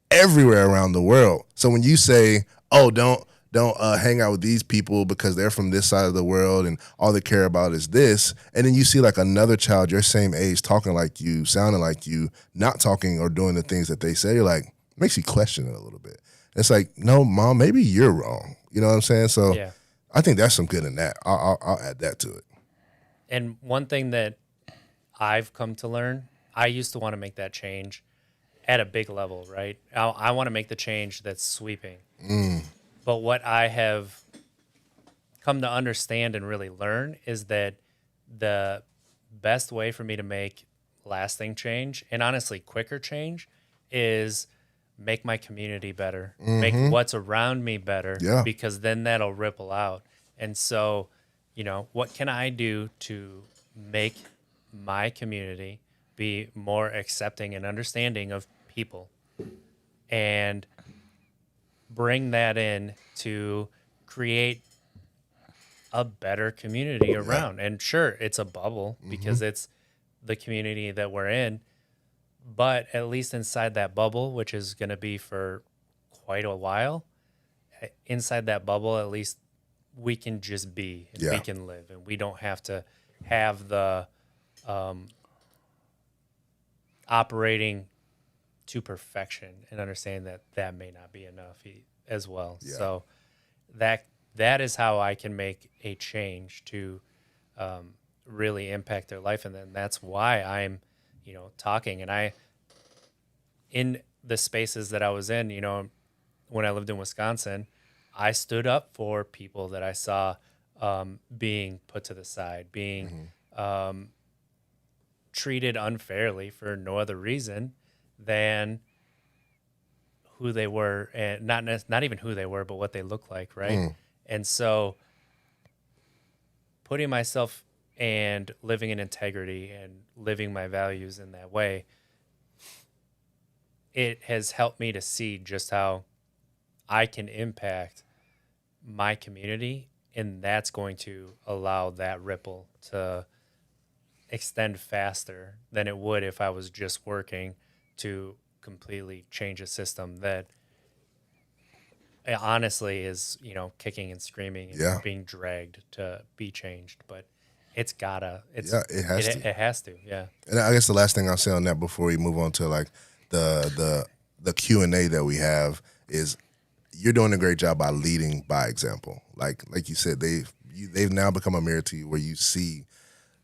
everywhere around the world. So when you say, oh, don't hang out with these people because they're from this side of the world and all they care about is this, and then you see, like, another child your same age talking like you, sounding like you, not talking or doing the things that they say, you're like, it makes you question it a little bit. It's like, no, Mom, maybe you're wrong. You know what I'm saying? So Yeah. I think that's some good in that. I'll add that to it. And one thing that I've come to learn, I used to want to make that change, at a big level, right? I want to make the change that's sweeping. Mm. But what I have come to understand and really learn is that the best way for me to make lasting change, and honestly quicker change, is make my community better, make what's around me better, Yeah. because then that'll ripple out. And so, what can I do to make my community be more accepting and understanding of people, and bring that in to create a better community around. And sure, it's a bubble because it's the community that we're in, but at least inside that bubble, which is going to be for quite a while, inside that bubble, at least we can just be, and we can live, and we don't have to have the operating to perfection and understand that that may not be enough as well. Yeah. So that is how I can make a change to really impact their life. And then that's why I'm, talking. And in the spaces that I was in, when I lived in Wisconsin, I stood up for people that I saw being put to the side, being treated unfairly for no other reason than who they were, and not even who they were, but what they looked like, right? And so putting myself and living in integrity and living my values in that way, it has helped me to see just how I can impact my community, and that's going to allow that ripple to extend faster than it would if I was just working to completely change a system that honestly is, kicking and screaming and being dragged to be changed. But it has to. Yeah. And I guess the last thing I'll say on that before we move on to like the Q&A that we have is you're doing a great job by leading by example. Like you said, they've now become a mirror to you where you see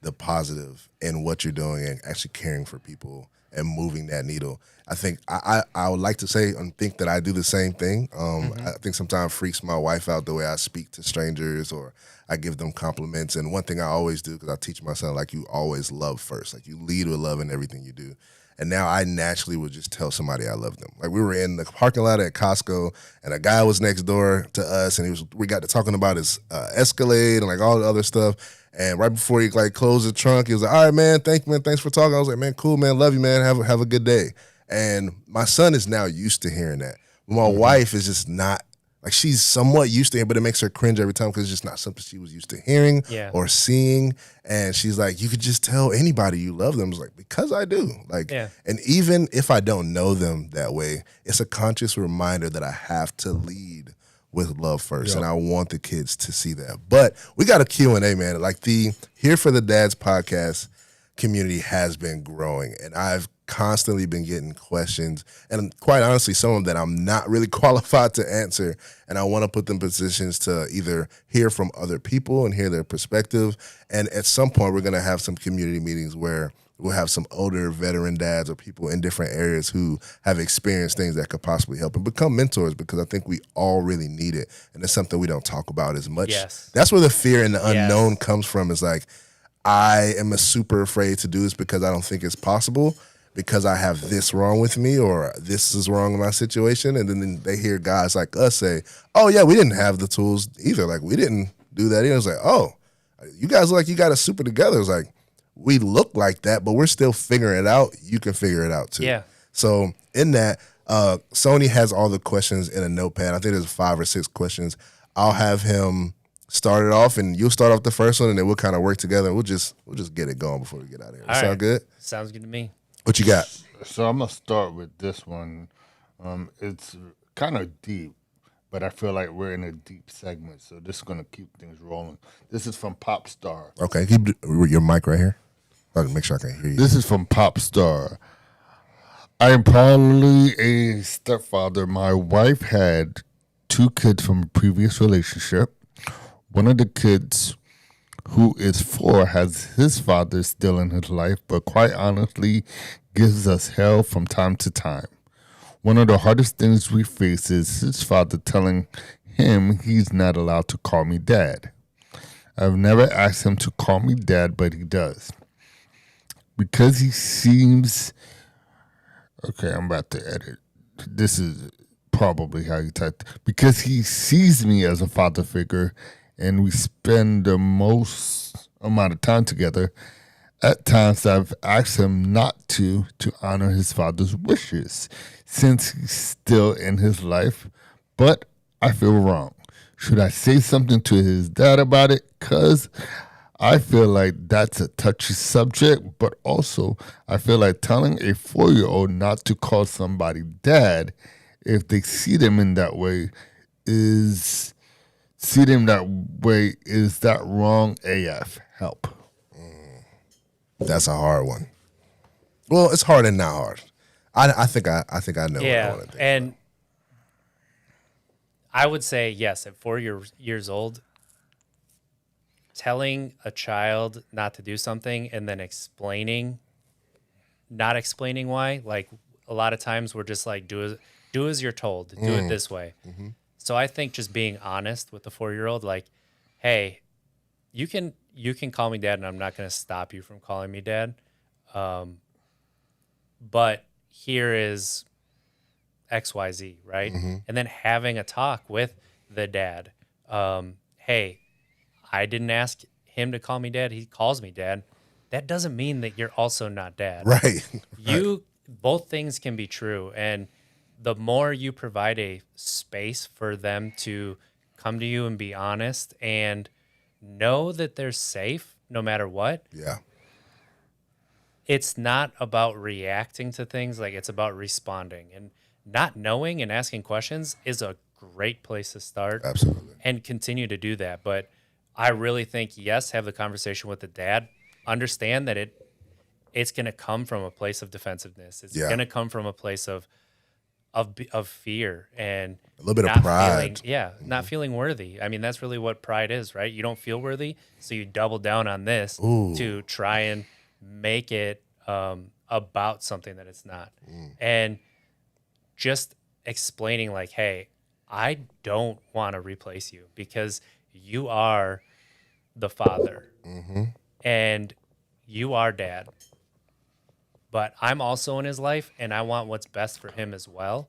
the positive in what you're doing and actually caring for people and moving that needle. I think I would like to say and think that I do the same thing. I think sometimes freaks my wife out the way I speak to strangers or I give them compliments. And one thing I always do, because I teach my son, like, you always love first. Like, you lead with love in everything you do. And now I naturally would just tell somebody I love them. Like, we were in the parking lot at Costco, and a guy was next door to us, and we got to talking about his Escalade and like all the other stuff. And right before he like closed the trunk, he was like, "All right, man, thank you, man, thanks for talking." I was like, "Man, cool, man, love you, man. Have a good day." And my son is now used to hearing that. My wife is just not. Like, she's somewhat used to it, but it makes her cringe every time because it's just not something she was used to hearing or seeing. And she's like, "You could just tell anybody you love them." I was like, "Because I do." Like, and even if I don't know them that way, it's a conscious reminder that I have to lead with love first. And I want the kids to see that. But we got a Q&A, man. Like, the Here for the Dads podcast community has been growing, and I've constantly been getting questions, and quite honestly, some of them that I'm not really qualified to answer, and I want to put them in positions to either hear from other people and hear their perspective. And at some point, we're going to have some community meetings where we'll have some older veteran dads or people in different areas who have experienced things that could possibly help and become mentors, because I think we all really need it, and it's something we don't talk about as much. That's where the fear and the unknown comes from. Is like, I am super afraid to do this because I don't think it's possible, because I have this wrong with me or this is wrong in my situation. And then they hear guys like us say, "Oh yeah, we didn't have the tools either. Like, we didn't do that either." It's like, "Oh, you guys look like you got it super together." It's like, we look like that, but we're still figuring it out. You can figure it out too. Yeah. So in that, Sony has all the questions in a notepad. I think there's 5 or 6 questions. I'll have him start it off, and you'll start off the first one, and then we'll kind of work together. We'll just get it going before we get out of here. Sound good? Sounds good to me. What you got? So I'm gonna start with this one. It's kind of deep, but I feel like we're in a deep segment, so this is gonna keep things rolling. This is from Popstar. Okay, keep your mic right here. I can make sure I can hear you. This is from Popstar. I am probably a stepfather. My wife had 2 kids from a previous relationship. One of the kids, who is 4, has his father still in his life, but quite honestly gives us hell from time to time. One of the hardest things we face is his father telling him he's not allowed to call me dad. I've never asked him to call me dad, but he does. Because he seems... Okay, I'm about to edit. This is probably how you typed. Because he sees me as a father figure and we spend the most amount of time together, at times I've asked him not to honor his father's wishes since he's still in his life, but I feel wrong. Should I say something to his dad about it? Because I feel like that's a touchy subject, but also I feel like telling a 4-year-old not to call somebody dad if they see them in that way is that wrong AF? Help. That's a hard one. Well, it's hard and not hard. I think I know what I want to think. And I would say yes, at 4 years old, telling a child not to do something and then not explaining why. Like a lot of times we're just like, do as you're told, do it this way. Mm-hmm. So I think just being honest with the 4-year-old, like, hey, you can call me dad and I'm not going to stop you from calling me dad. But here is XYZ, right? Mm-hmm. And then having a talk with the dad. Hey, I didn't ask him to call me dad. He calls me dad. That doesn't mean that you're also not dad. Right. Both things can be true. And the more you provide a space for them to come to you and be honest and know that they're safe no matter what. Yeah. It's not about reacting to things, like it's about responding. And not knowing and asking questions is a great place to start. Absolutely. And continue to do that. But I really think, yes, have the conversation with the dad. Understand that it's going to come from a place of defensiveness. It's going to come from a place of fear and a little bit of pride. Not feeling worthy. I mean, that's really what pride is, right? You don't feel worthy, so you double down on this to try and make it about something that it's not. And just explaining like, hey, I don't want to replace you because you are the father and you are dad. But I'm also in his life, and I want what's best for him as well.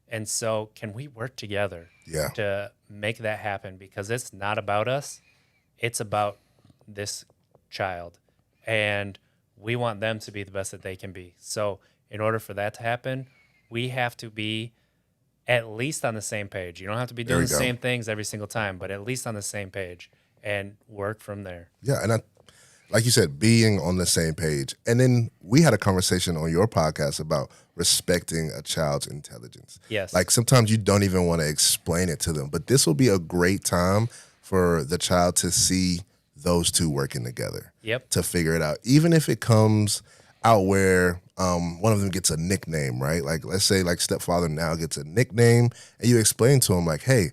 And so can we work together to make that happen? Because it's not about us. It's about this child. And we want them to be the best that they can be. So in order for that to happen, we have to be at least on the same page. You don't have to be doing the same things every single time, but at least on the same page and work from there. Yeah, and like you said, being on the same page. And then we had a conversation on your podcast about respecting a child's intelligence. Yes. Like sometimes you don't even want to explain it to them, but this will be a great time for the child to see those two working together. Yep. To figure it out. Even if it comes out where one of them gets a nickname, right? Like let's say like stepfather now gets a nickname and you explain to him like, hey,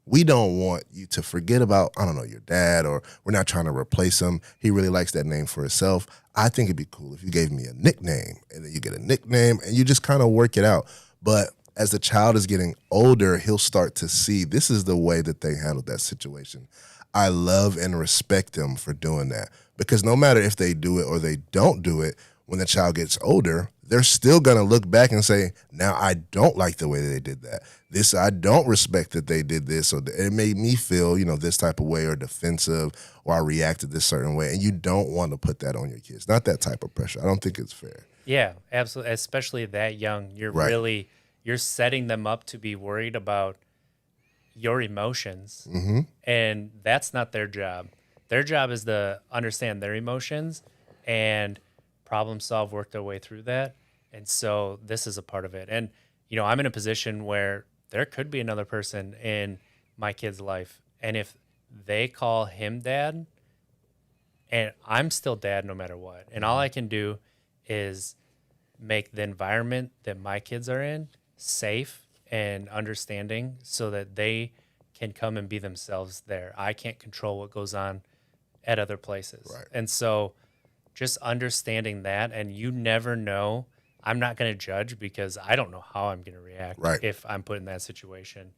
we don't want you to forget about, I don't know, your dad, or we're not trying to replace him. He really likes that name for himself. I think it'd be cool if you gave me a nickname and then you get a nickname and you just kind of work it out. But as the child is getting older, he'll start to see this is the way that they handled that situation. I love and respect them for doing that because no matter if they do it or they don't do it, when the child gets older, they're still going to look back and say, now I don't like the way that they did that. This, I don't respect that they did this, or it made me feel, this type of way or defensive, or I reacted this certain way. And you don't want to put that on your kids. Not that type of pressure. I don't think it's fair. Yeah, absolutely. Especially that young. You're setting them up to be worried about your emotions. Mm-hmm. And that's not their job. Their job is to understand their emotions and problem solve, work their way through that. And so this is a part of it. And, I'm in a position where there could be another person in my kid's life. And if they call him dad, and I'm still dad no matter what. And all I can do is make the environment that my kids are in safe and understanding so that they can come and be themselves there. I can't control what goes on at other places. Right. And so just understanding that, and you never know. I'm not going to judge because I don't know how I'm going to react Right. if I'm put in that situation.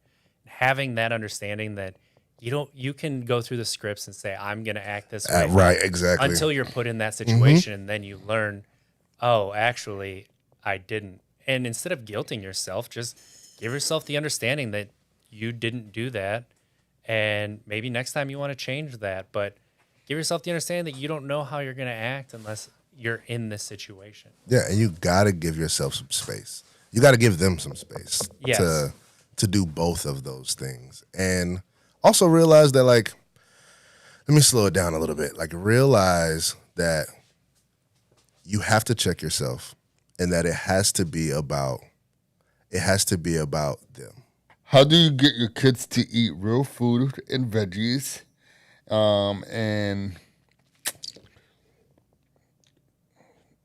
Having that understanding that you can go through the scripts and say, I'm going to act this way. Right, exactly. Until you're put in that situation, and then you learn, oh, actually, I didn't. And instead of guilting yourself, just give yourself the understanding that you didn't do that. And maybe next time you want to change that. But give yourself the understanding that you don't know how you're going to act unless you're in this situation. Yeah, and you got to give yourself some space. You got to give them some space Yes. to do both of those things. And also realize that, like, let me slow it down a little bit. Like, realize that you have to check yourself and that it has to be about them. How do you get your kids to eat real food and veggies? And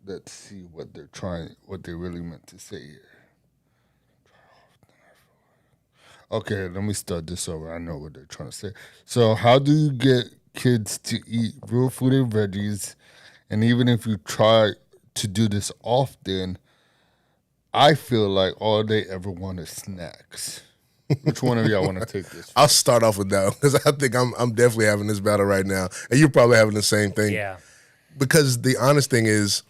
let's see what they really meant to say here. Okay, let me start this over. I know what they're trying to say. So, how do you get kids to eat real food and veggies? And even if you try to do this often, I feel like all they ever want is snacks. Which one of y'all want to take this? I'll start off with that one because I think I'm definitely having this battle right now. And you're probably having the same thing. Yeah. Because the honest thing is,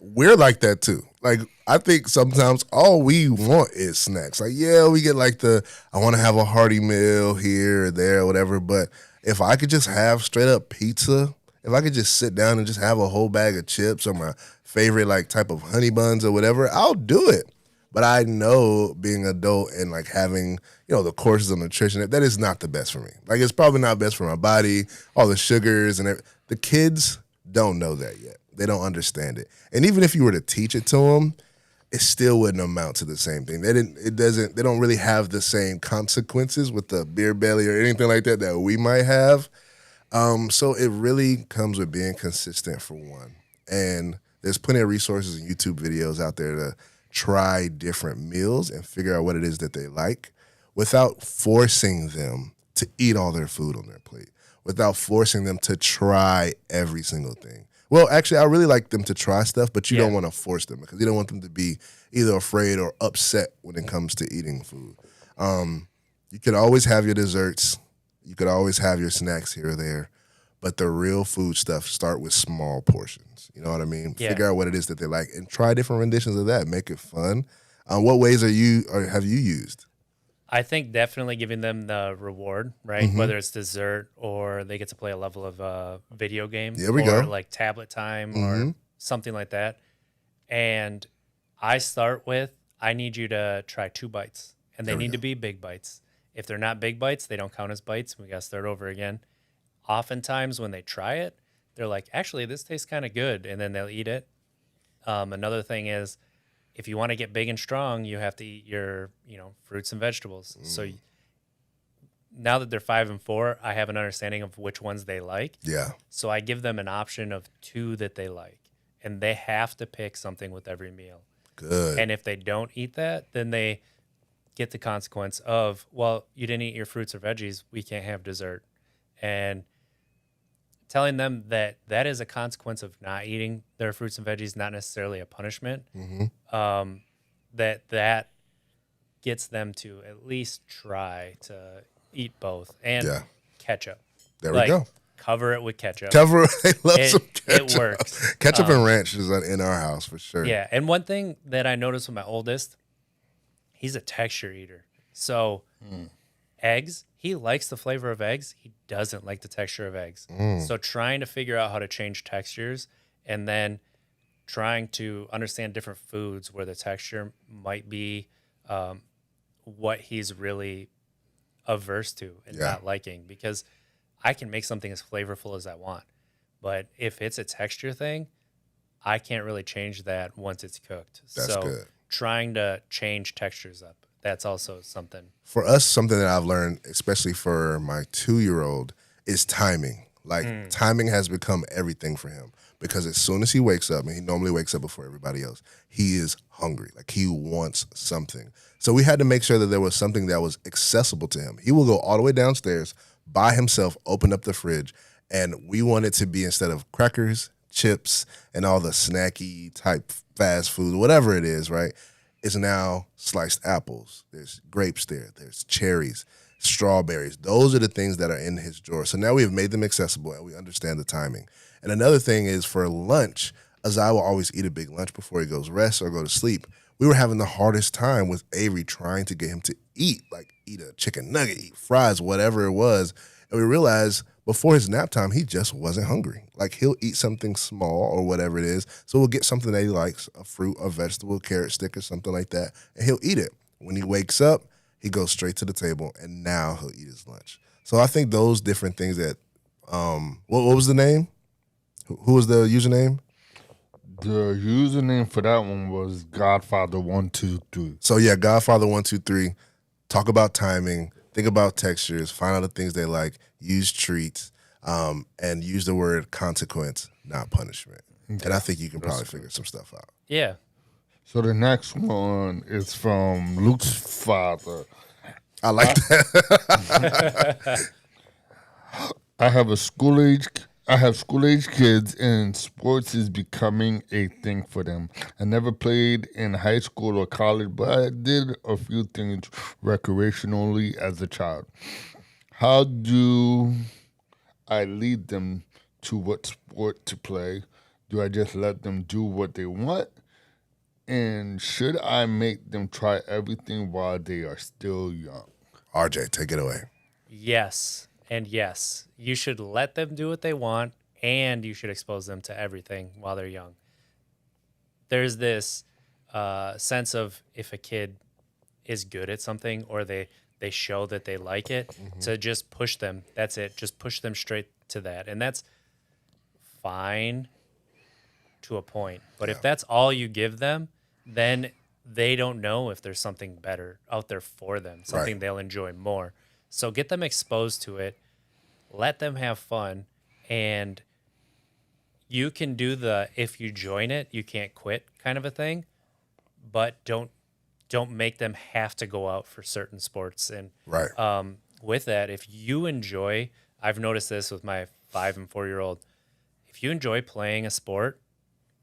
we're like that too. Like, I think sometimes all we want is snacks. Like, yeah, we get like I want to have a hearty meal here or there or whatever. But if I could just have straight up pizza, if I could just sit down and just have a whole bag of chips or my favorite like type of honey buns or whatever, I'll do it. But I know being an adult and like having, the courses of nutrition, that is not the best for me. Like, it's probably not best for my body, all the sugars and everything. The kids don't know that yet. They don't understand it. And even if you were to teach it to them, it still wouldn't amount to the same thing. They don't really have the same consequences with the beer belly or anything like that we might have. So it really comes with being consistent, for one. And there's plenty of resources and YouTube videos out there to try different meals and figure out what it is that they like without forcing them to eat all their food on their plate, without forcing them to try every single thing. Well, actually, I really like them to try stuff, but you don't want to force them because you don't want them to be either afraid or upset when it comes to eating food. You could always have your desserts. You could always have your snacks here or there. But the real food stuff, start with small portions. You know what I mean? Yeah. Figure out what it is that they like and try different renditions of that. Make it fun. What ways have you used? I think definitely giving them the reward, right? Mm-hmm. Whether it's dessert or they get to play a level of video game. There we or go. like tablet time Mm-hmm. or something like that. And I start with, I need you to try 2 bites. And they need to be big bites. If they're not big bites, they don't count as bites. We got to start over again. Oftentimes when they try it, they're like, actually, this tastes kind of good. And then they'll eat it. Another thing is, if you want to get big and strong, you have to eat your, fruits and vegetables. So now that they're 5 and 4, I have an understanding of which ones they like. Yeah. So I give them an option of 2 that they like, and they have to pick something with every meal. Good. And if they don't eat that, then they get the consequence of, well, you didn't eat your fruits or veggies, we can't have dessert. And telling them that is a consequence of not eating their fruits and veggies, not necessarily a punishment. Mm-hmm. That gets them to at least try to eat both and ketchup. There we go. Cover it with ketchup. They love some ketchup. It works. Ketchup and ranch is in our house for sure. Yeah, and one thing that I noticed with my oldest, he's a texture eater. So eggs, he likes the flavor of eggs. He doesn't like the texture of eggs. So trying to figure out how to change textures and then trying to understand different foods where the texture might be what he's really averse to and not liking, because I can make something as flavorful as I want. But if it's a texture thing, I can't really change that once it's cooked. That's good. Trying to change textures up, that's also something. For us, something that I've learned, especially for my 2-year-old, is timing. Like, timing has become everything for him because as soon as he wakes up, and he normally wakes up before everybody else, he is hungry. Like, he wants something. So we had to make sure that there was something that was accessible to him. He will go all the way downstairs by himself, open up the fridge, and we want it to be, instead of crackers, chips and all the snacky type fast food, whatever it is, right, is now sliced apples. There's grapes there. There's cherries, strawberries. Those are the things that are in his drawer. So now we have made them accessible and we understand the timing. And another thing is for lunch, Azai will always eat a big lunch before he goes rest or go to sleep. We were having the hardest time with Avery trying to get him to eat, like eat a chicken nugget, eat fries, whatever it was. And we realized before his nap time, he just wasn't hungry. Like he'll eat something small or whatever it is. So we'll get something that he likes, a fruit, a vegetable, a carrot stick or something like that, and he'll eat it. When he wakes up, he goes straight to the table, and now he'll eat his lunch. So I think those different things that, what was the name? Who was the username? The username for that one was Godfather123. So yeah, Godfather123. Talk about timing, think about textures, find out the things they like, use treats, and use the word consequence, not punishment. Okay. And I think you can probably figure some stuff out. Yeah. So the next one is from Luke's father. I like that. I have school-age kids, and sports is becoming a thing for them. I never played in high school or college, but I did a few things recreationally as a child. How do I lead them to what sport to play? Do I just let them do what they want? And should I make them try everything while they are still young? RJ, take it away. Yes. And yes, you should let them do what they want, and you should expose them to everything while they're young. There's this sense of if a kid is good at something or they show that they like it, to just push them. That's it. Just push them straight to that. And that's fine to a point. But if that's all you give them, then they don't know if there's something better out there for them, something they'll enjoy more. So get them exposed to it, let them have fun, and you can do the if you join it, you can't quit kind of a thing, but don't make them have to go out for certain sports. And with that, if you enjoy, I've noticed this with my 5 and 4-year-old, if you enjoy playing a sport,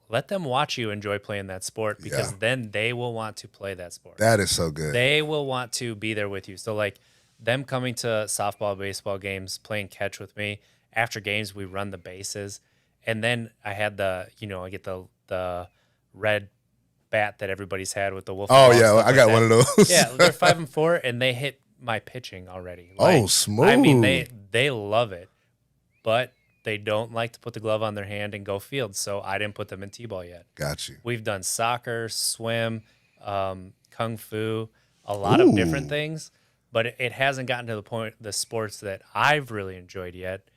let them watch you enjoy playing that sport, because then they will want to play that sport. That is so good. They will want to be there with you. So like them coming to softball, baseball games, playing catch with me. After games, we run the bases. And then I had I get the red bat that everybody's had with the wolf. Oh, yeah. I got one of those. Yeah, they're 5 and 4, and they hit my pitching already. Like, smooth. I mean, they love it, but they don't like to put the glove on their hand and go field, so I didn't put them in T-ball yet. Got you. We've done soccer, swim, kung fu, a lot of different things, but it hasn't gotten to the point, the sports that I've really enjoyed yet,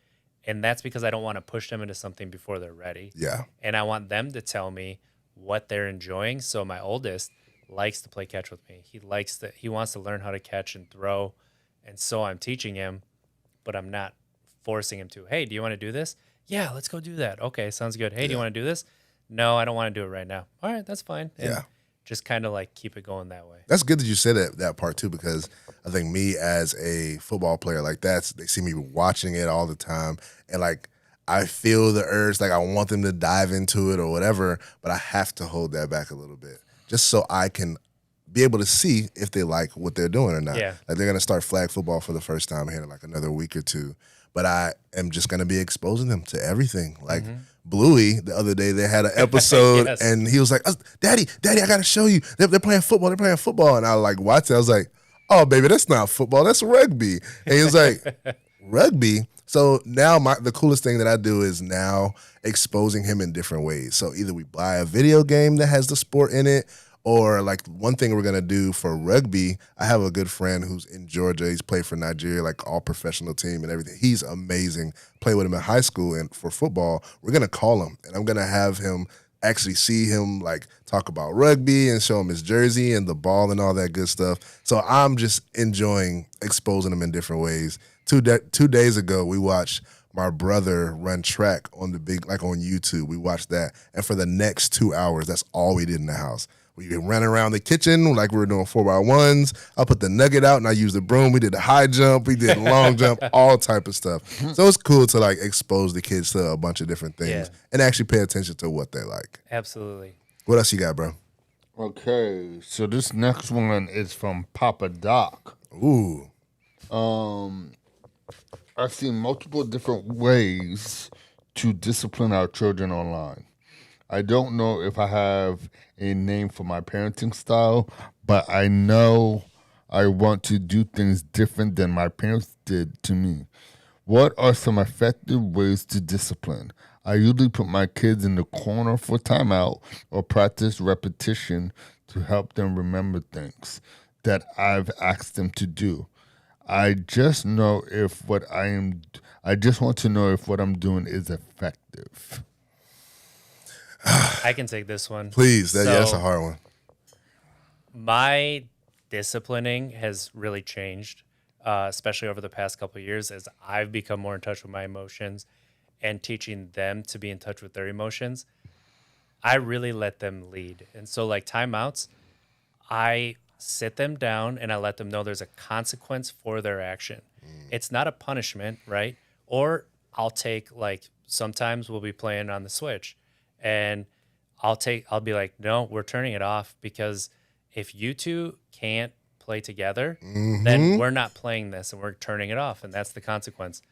and that's because I don't want to push them into something before they're ready. Yeah. And I want them to tell me what they're enjoying. So my oldest likes to play catch with me. He wants to learn how to catch and throw, and so I'm teaching him, but I'm not forcing him to. Hey, do you want to do this? Yeah, let's go do that. Okay, sounds good. Hey, do you want to do this? No, I don't want to do it right now. All right, that's fine. And just kind of like keep it going that way. That's good that you said that part too, because I think me as a football player, like they see me watching it all the time, and like I feel the urge, like I want them to dive into it or whatever, but I have to hold that back a little bit just so I can be able to see if they like what they're doing or not. Yeah. Like they're gonna start flag football for the first time here in like another week or two, but I am just gonna be exposing them to everything. Like Bluey, the other day they had an episode and he was like, Daddy, I gotta show you. They're playing football. And I like watched it. I was like, oh, baby, that's not football. That's rugby. And he was like, rugby? So now the coolest thing that I do is now exposing him in different ways. So either we buy a video game that has the sport in it, or like one thing we're going to do for rugby, I have a good friend who's in Georgia. He's played for Nigeria, like all professional team and everything. He's amazing. Played with him in high school, and for football, we're going to call him, and I'm going to have him actually see him like talk about rugby and show him his jersey and the ball and all that good stuff. So I'm just enjoying exposing him in different ways. 2 days ago, we watched my brother run track on on YouTube. We watched that, and for the next 2 hours, that's all we did in the house. We ran around the kitchen like we were doing 4x1s. I put the nugget out and I used the broom. We did the high jump. We did long jump, all type of stuff. So it's cool to like expose the kids to a bunch of different things and actually pay attention to what they like. Absolutely. What else you got, bro? Okay, so this next one is from Papa Doc. Ooh. I've seen multiple different ways to discipline our children online. I don't know if I have a name for my parenting style, but I know I want to do things different than my parents did to me. What are some effective ways to discipline? I usually put my kids in the corner for timeout or practice repetition to help them remember things that I've asked them to do. I just want to know if what I'm doing is effective. I can take this one. Please. That's a hard one. My disciplining has really changed, especially over the past couple of years as I've become more in touch with my emotions and teaching them to be in touch with their emotions. I really let them lead. And so like timeouts, I sit them down and I let them know there's a consequence for their action. It's not a punishment, right? Or I'll take like sometimes we'll be playing on the Switch and I'll be like, no, we're turning it off because if you two can't play together, then we're not playing this and we're turning it off. And that's the consequence.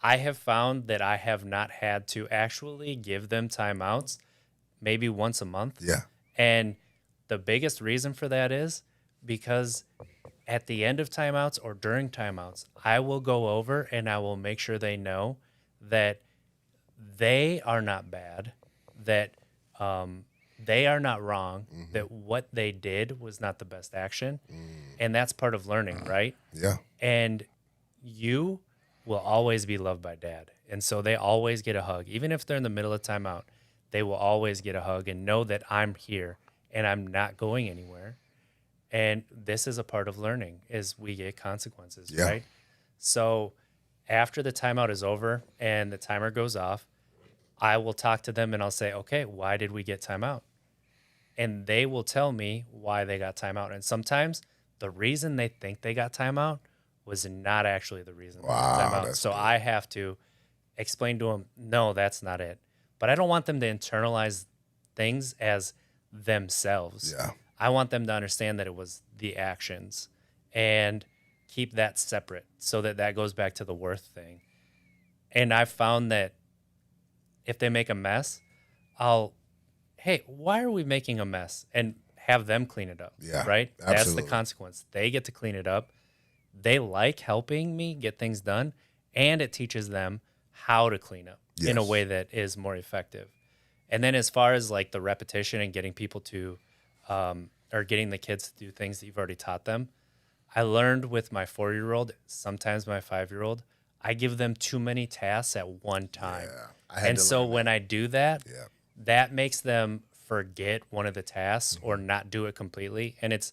I have found that I have not had to actually give them timeouts maybe once a month. Yeah. And the biggest reason for that is because at the end of timeouts or during timeouts, I will go over and I will make sure they know that they are not bad, that they are not wrong, that what they did was not the best action. And that's part of learning, right? Yeah. And you will always be loved by dad. And so they always get a hug. Even if they're in the middle of timeout, they will always get a hug and know that I'm here and I'm not going anywhere. And this is a part of learning is we get consequences, right? So after the timeout is over and the timer goes off, I will talk to them and I'll say, okay, why did we get timeout? And they will tell me why they got timeout. And sometimes the reason they think they got timeout was not actually the reason they got timeout. So I have to explain to them, no, that's not it. But I don't want them to internalize things as themselves. Yeah. I want them to understand that it was the actions and keep that separate so that goes back to the worth thing. And I've found that if they make a mess, hey, why are we making a mess? And have them clean it up. Yeah, right? absolutely. That's the consequence. They get to clean it up. They like helping me get things done, and it teaches them how to clean up in a way that is more effective. And then as far as like the repetition and getting people to, or getting the kids to do things that you've already taught them, I learned with my 4-year-old, sometimes my 5-year-old, I give them too many tasks at one time. And so when I do that, that makes them forget one of the tasks or not do it completely. And it's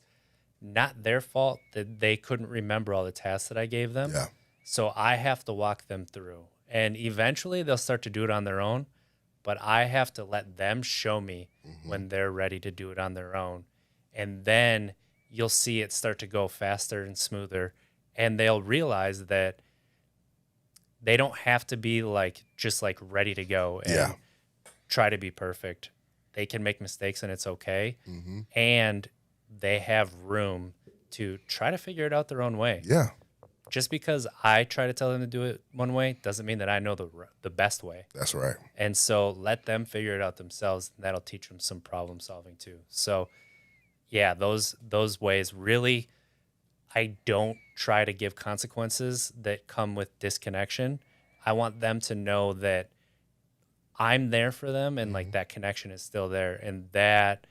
not their fault that they couldn't remember all the tasks that I gave them. So I have to walk them through. And eventually they'll start to do it on their own, but I have to let them show me when they're ready to do it on their own. And then you'll see it start to go faster and smoother. And they'll realize that they don't have to be like just like ready to go and try to be perfect. They can make mistakes and it's okay. And they have room to try to figure it out their own way. Just because I try to tell them to do it one way doesn't mean that I know the best way. That's right. And so let them figure it out themselves. And that'll teach them some problem solving too. So yeah, those ways really, I don't try to give consequences that come with disconnection. I want them to know that I'm there for them and like that connection is still there. And that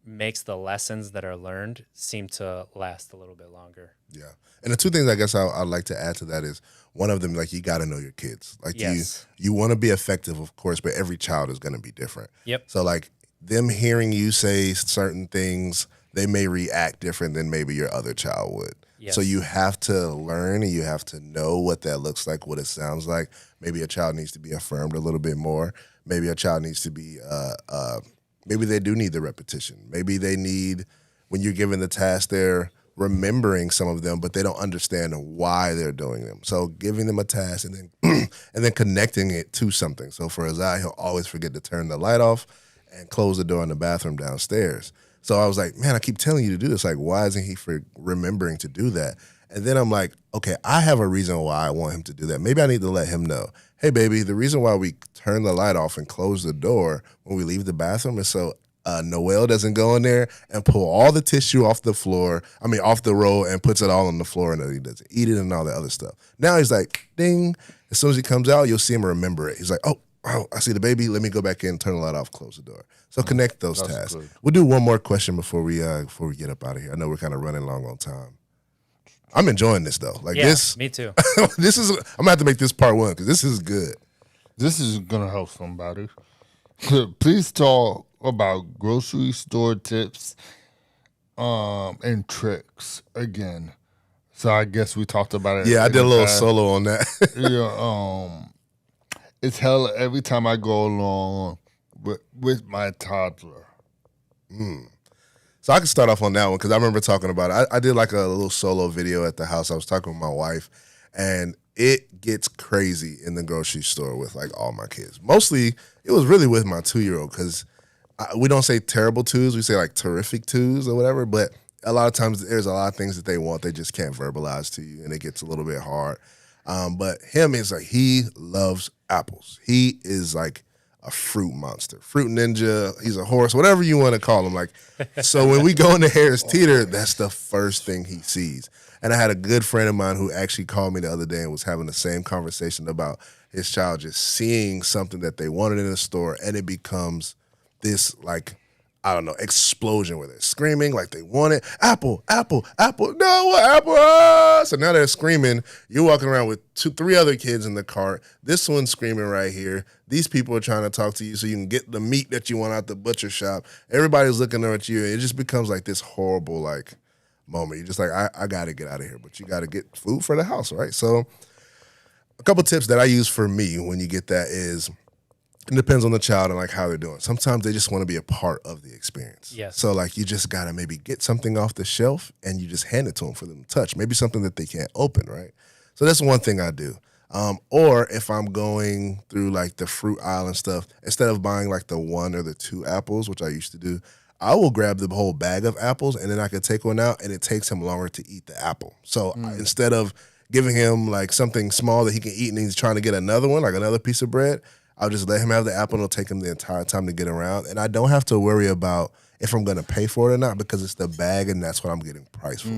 makes the lessons that are learned seem to last a little bit longer. Yeah. And the two things I guess I'd like to add to that is one of them, like you got to know your kids. Like you want to be effective, of course, but every child is going to be different. So like them hearing you say certain things, they may react different than maybe your other child would. So you have to learn and you have to know what that looks like, what it sounds like. Maybe a child needs to be affirmed a little bit more. Maybe a child needs to be maybe they do need the repetition. Maybe they need, when you're given the task, they're remembering some of them, but they don't understand why they're doing them. So giving them a task and then and then connecting it to something. So for Azai, he'll always forget to turn the light off and close the door in the bathroom downstairs. So I was like, man, I keep telling you to do this. Like, why isn't he remembering to do that? And then I'm like, okay, I have a reason why I want him to do that. Maybe I need to let him know, hey, baby, the reason why we turn the light off and close the door when we leave the bathroom is so Noel doesn't go in there and pull all the tissue off the floor, off the roll, and puts it all on the floor, and he doesn't eat it and all that other stuff. Now he's like, ding. As soon as he comes out, you'll see him remember it. He's like, oh, I see the baby. Let me go back in, turn the light off, close the door. So connect those tasks. Good. We'll do one more question before we get up out of here. I know we're kind of running long on time. I'm enjoying this though. Like this, me too. I'm gonna have to make this part 1 because this is good. This is gonna help somebody. Please talk about grocery store tips and tricks again. So I guess we talked about it. Yeah, I did a little solo on that. Yeah, it's hell every time I go along with my toddler. So I can start off on that one because I remember talking about it. I did like a little solo video at the house. I was talking with my wife, and it gets crazy in the grocery store with like all my kids. Mostly, it was really with my 2-year-old because we don't say terrible twos. We say like terrific twos or whatever. But a lot of times there's a lot of things that they want. They just can't verbalize to you, and it gets a little bit hard. But him is like, he loves apples. He is like a fruit monster, fruit ninja. He's a horse, whatever you want to call him. Like, so when we go into Harris Teeter, that's the first thing he sees. And I had a good friend of mine who actually called me the other day and was having the same conversation about his child just seeing something that they wanted in the store, and it becomes this like, I don't know, explosion where they're screaming like they want it. Apple, apple, apple, no, apple. Ah! So now they're screaming. You're walking around with 3 other kids in the cart. This one's screaming right here. These people are trying to talk to you so you can get the meat that you want out the butcher shop. Everybody's looking at you. It just becomes like this horrible like moment. You're just like, I got to get out of here, but you got to get food for the house, right? So a couple tips that I use for me when you get that is, it depends on the child and like how they're doing. Sometimes they just want to be a part of the experience. Yes. So like you just got to maybe get something off the shelf and you just hand it to them for them to touch. Maybe something that they can't open, right? So that's one thing I do. Or if I'm going through like the fruit aisle and stuff, instead of buying like the 1 or the 2 apples, which I used to do, I will grab the whole bag of apples and then I could take one out and it takes him longer to eat the apple. So instead of giving him like something small that he can eat and he's trying to get another one, like another piece of bread, I'll just let him have the apple and it'll take him the entire time to get around. And I don't have to worry about if I'm going to pay for it or not because it's the bag and that's what I'm getting priced for.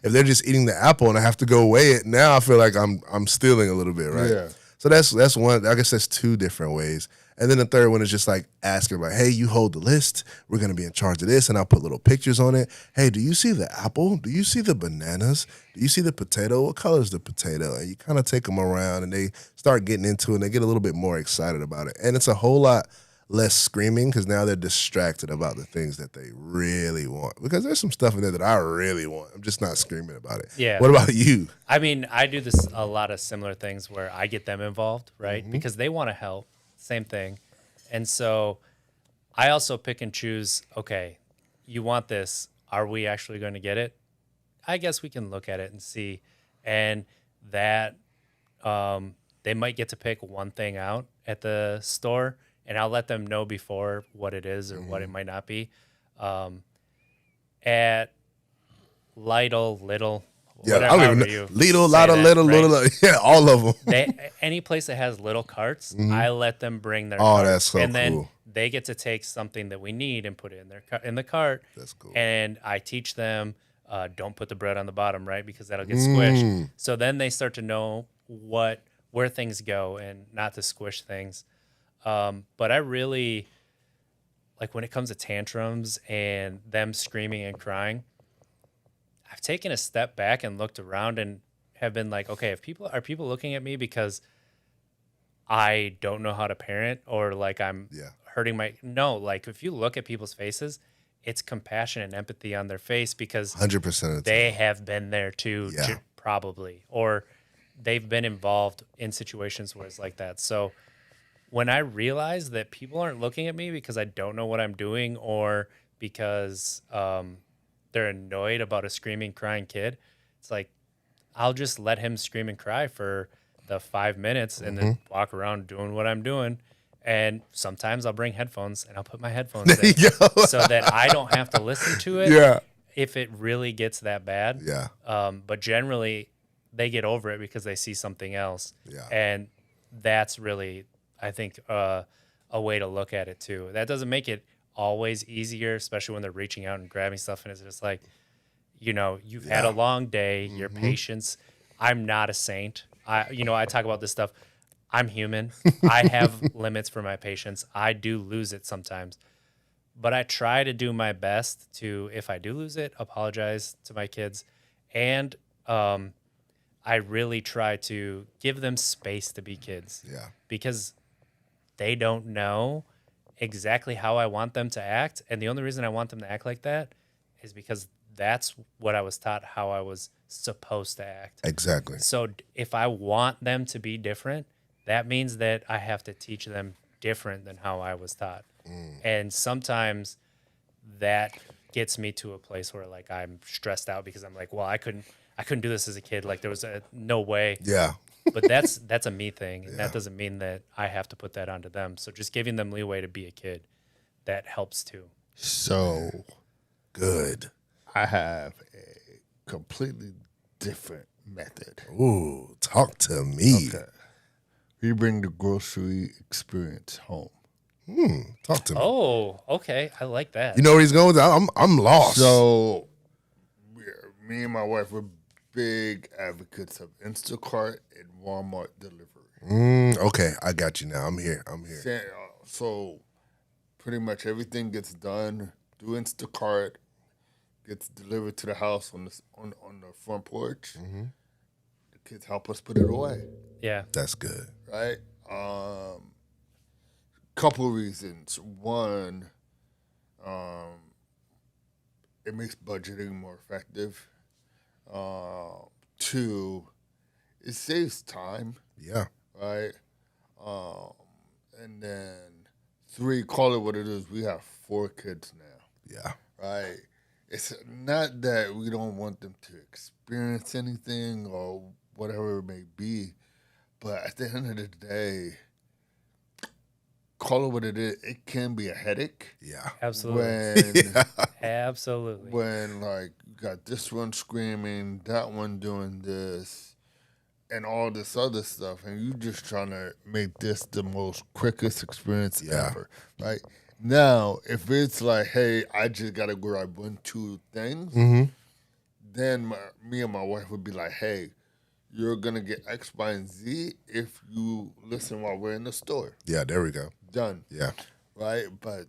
If they're just eating the apple and I have to go weigh it, now I feel like I'm stealing a little bit, right? Yeah. So that's one, I guess that's 2 different ways. And then the third one is just like asking like, hey, you hold the list. We're going to be in charge of this. And I'll put little pictures on it. Hey, do you see the apple? Do you see the bananas? Do you see the potato? What color is the potato? And you kind of take them around and they start getting into it and they get a little bit more excited about it. And it's a whole lot less screaming because now they're distracted about the things that they really want. Because there's some stuff in there that I really want. I'm just not screaming about it. Yeah. What about you? I mean, I do this a lot of similar things where I get them involved, right? Because they want to help. Same thing. And so I also pick and choose, okay, you want this. Are we actually going to get it? I guess we can look at it and see. And that they might get to pick one thing out at the store, and I'll let them know before what it is or what it might not be. At Lidl, Yeah, I don't even know. Lidl, Lotto, Little, right? Little, yeah, all of them. Any place that has little carts, I let them bring their Oh, carts. that's so and then cool. they get to take something that we need and put it in the cart. That's cool. And I teach them, don't put the bread on the bottom, right? Because that'll get squished. So then they start to know where things go and not to squish things. But I really, like when it comes to tantrums and them screaming and crying, I've taken a step back and looked around and have been like, okay, are people looking at me because I don't know how to parent or like I'm hurting no, like if you look at people's faces, it's compassion and empathy on their face because 100% they have been there too, probably, or they've been involved in situations where it's like that. So when I realize that people aren't looking at me because I don't know what I'm doing or because they're annoyed about a screaming, crying kid, it's like I'll just let him scream and cry for the 5 minutes and then walk around doing what I'm doing. And sometimes I'll bring headphones and I'll put my headphones in so that I don't have to listen to it Yeah. if it really gets that bad. Yeah. But generally, they get over it because they see something else. Yeah. And that's really, I think, a way to look at it too. That doesn't make it always easier, especially when they're reaching out and grabbing stuff. And it's just like, you've had a long day, your patience. I'm not a saint. I talk about this stuff. I'm human. I have limits for my patience. I do lose it sometimes. But I try to do my best to, if I do lose it, apologize to my kids. And I really try to give them space to be kids. Yeah. Because they don't know exactly how I want them to act. And the only reason I want them to act like that is because that's what I was taught how I was supposed to act. Exactly. So if I want them to be different, that means that I have to teach them different than how I was taught. And sometimes that gets me to a place where like I'm stressed out because I'm like, well, I couldn't do this as a kid. Like there was no way. Yeah. But that's a me thing. And that doesn't mean that I have to put that onto them. So just giving them leeway to be a kid, that helps too. So Good. I have a completely different method. Ooh, talk to me. Okay. We bring the grocery experience home. Talk to me. Oh, okay. I like that. You know where he's going with that? I'm lost. So, me and my wife were big advocates of Instacart and Walmart delivery. Okay, I got you now. I'm here. So, pretty much everything gets done through Instacart, gets delivered to the house on the front porch. The kids help us put it away. Yeah. That's good. Right? Couple reasons. One, it makes budgeting more effective. Two, it saves time, Yeah. right? And then three, call it what it is. We have 4 kids now, Yeah. right? It's not that we don't want them to experience anything or whatever it may be, but at the end of the day, call it what it is. It can be a headache. Yeah. Absolutely. When Absolutely. when like you got this one screaming, that one doing this, and all this other stuff, and you just trying to make this the most quickest experience ever, right? Now, if it's like, hey, I just gotta grab 1, 2 things, then me and my wife would be like, hey, you're gonna get X, Y, and Z if you listen while we're in the store. Yeah, there we go. Done. Yeah. Right? But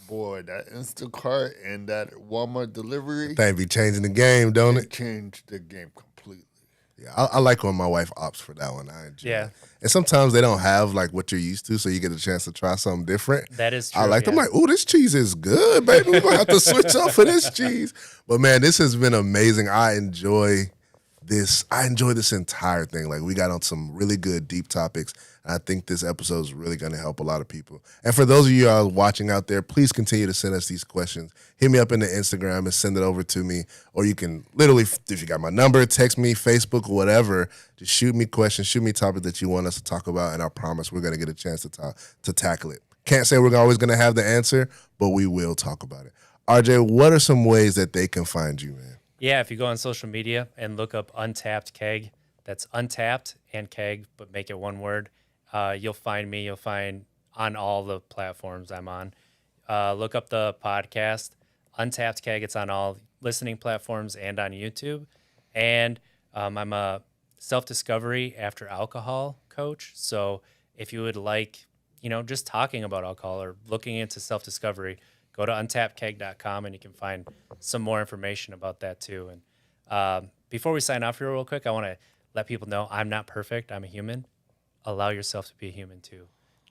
boy, that Instacart and that Walmart delivery, Thing be changing the game, don't it it? changed the game completely. Yeah, I like when my wife opts for that one. I enjoy Yeah. it. And sometimes they don't have like what you're used to, so you get a chance to try something different. That is true. I like them yeah. like, oh, this cheese is good, baby. We're gonna have to switch up for this cheese. But man, this has been amazing. I enjoy this entire thing. Like we got on some really good deep topics. And I think this episode is really going to help a lot of people. And for those of you watching out there, please continue to send us these questions. Hit me up in the Instagram and send it over to me. Or you can literally, if you got my number, text me, Facebook, whatever, just shoot me questions, shoot me topics that you want us to talk about. And I promise we're going to get a chance to tackle it. Can't say we're always going to have the answer, but we will talk about it. RJ, what are some ways that they can find you, man? Yeah, if you go on social media and look up Untapped Keg, that's Untapped and Keg, but make it one word. You'll find me. You'll find on all the platforms I'm on. Look up the podcast, Untapped Keg. It's on all listening platforms and on YouTube. And I'm a self-discovery after alcohol coach. So if you would like, just talking about alcohol or looking into self-discovery, go to untappedkeg.com and you can find some more information about that too. And before we sign off here real quick, I want to let people know I'm not perfect. I'm a human. Allow yourself to be a human too.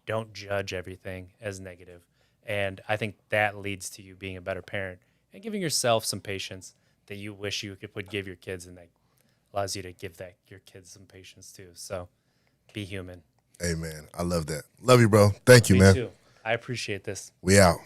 Don't judge everything as negative. And I think that leads to you being a better parent and giving yourself some patience that you wish you would give your kids, and that allows you to give your kids some patience too. So be human. Amen. I love that. Love you, bro. Thank you, Me man. too. I appreciate this. We out.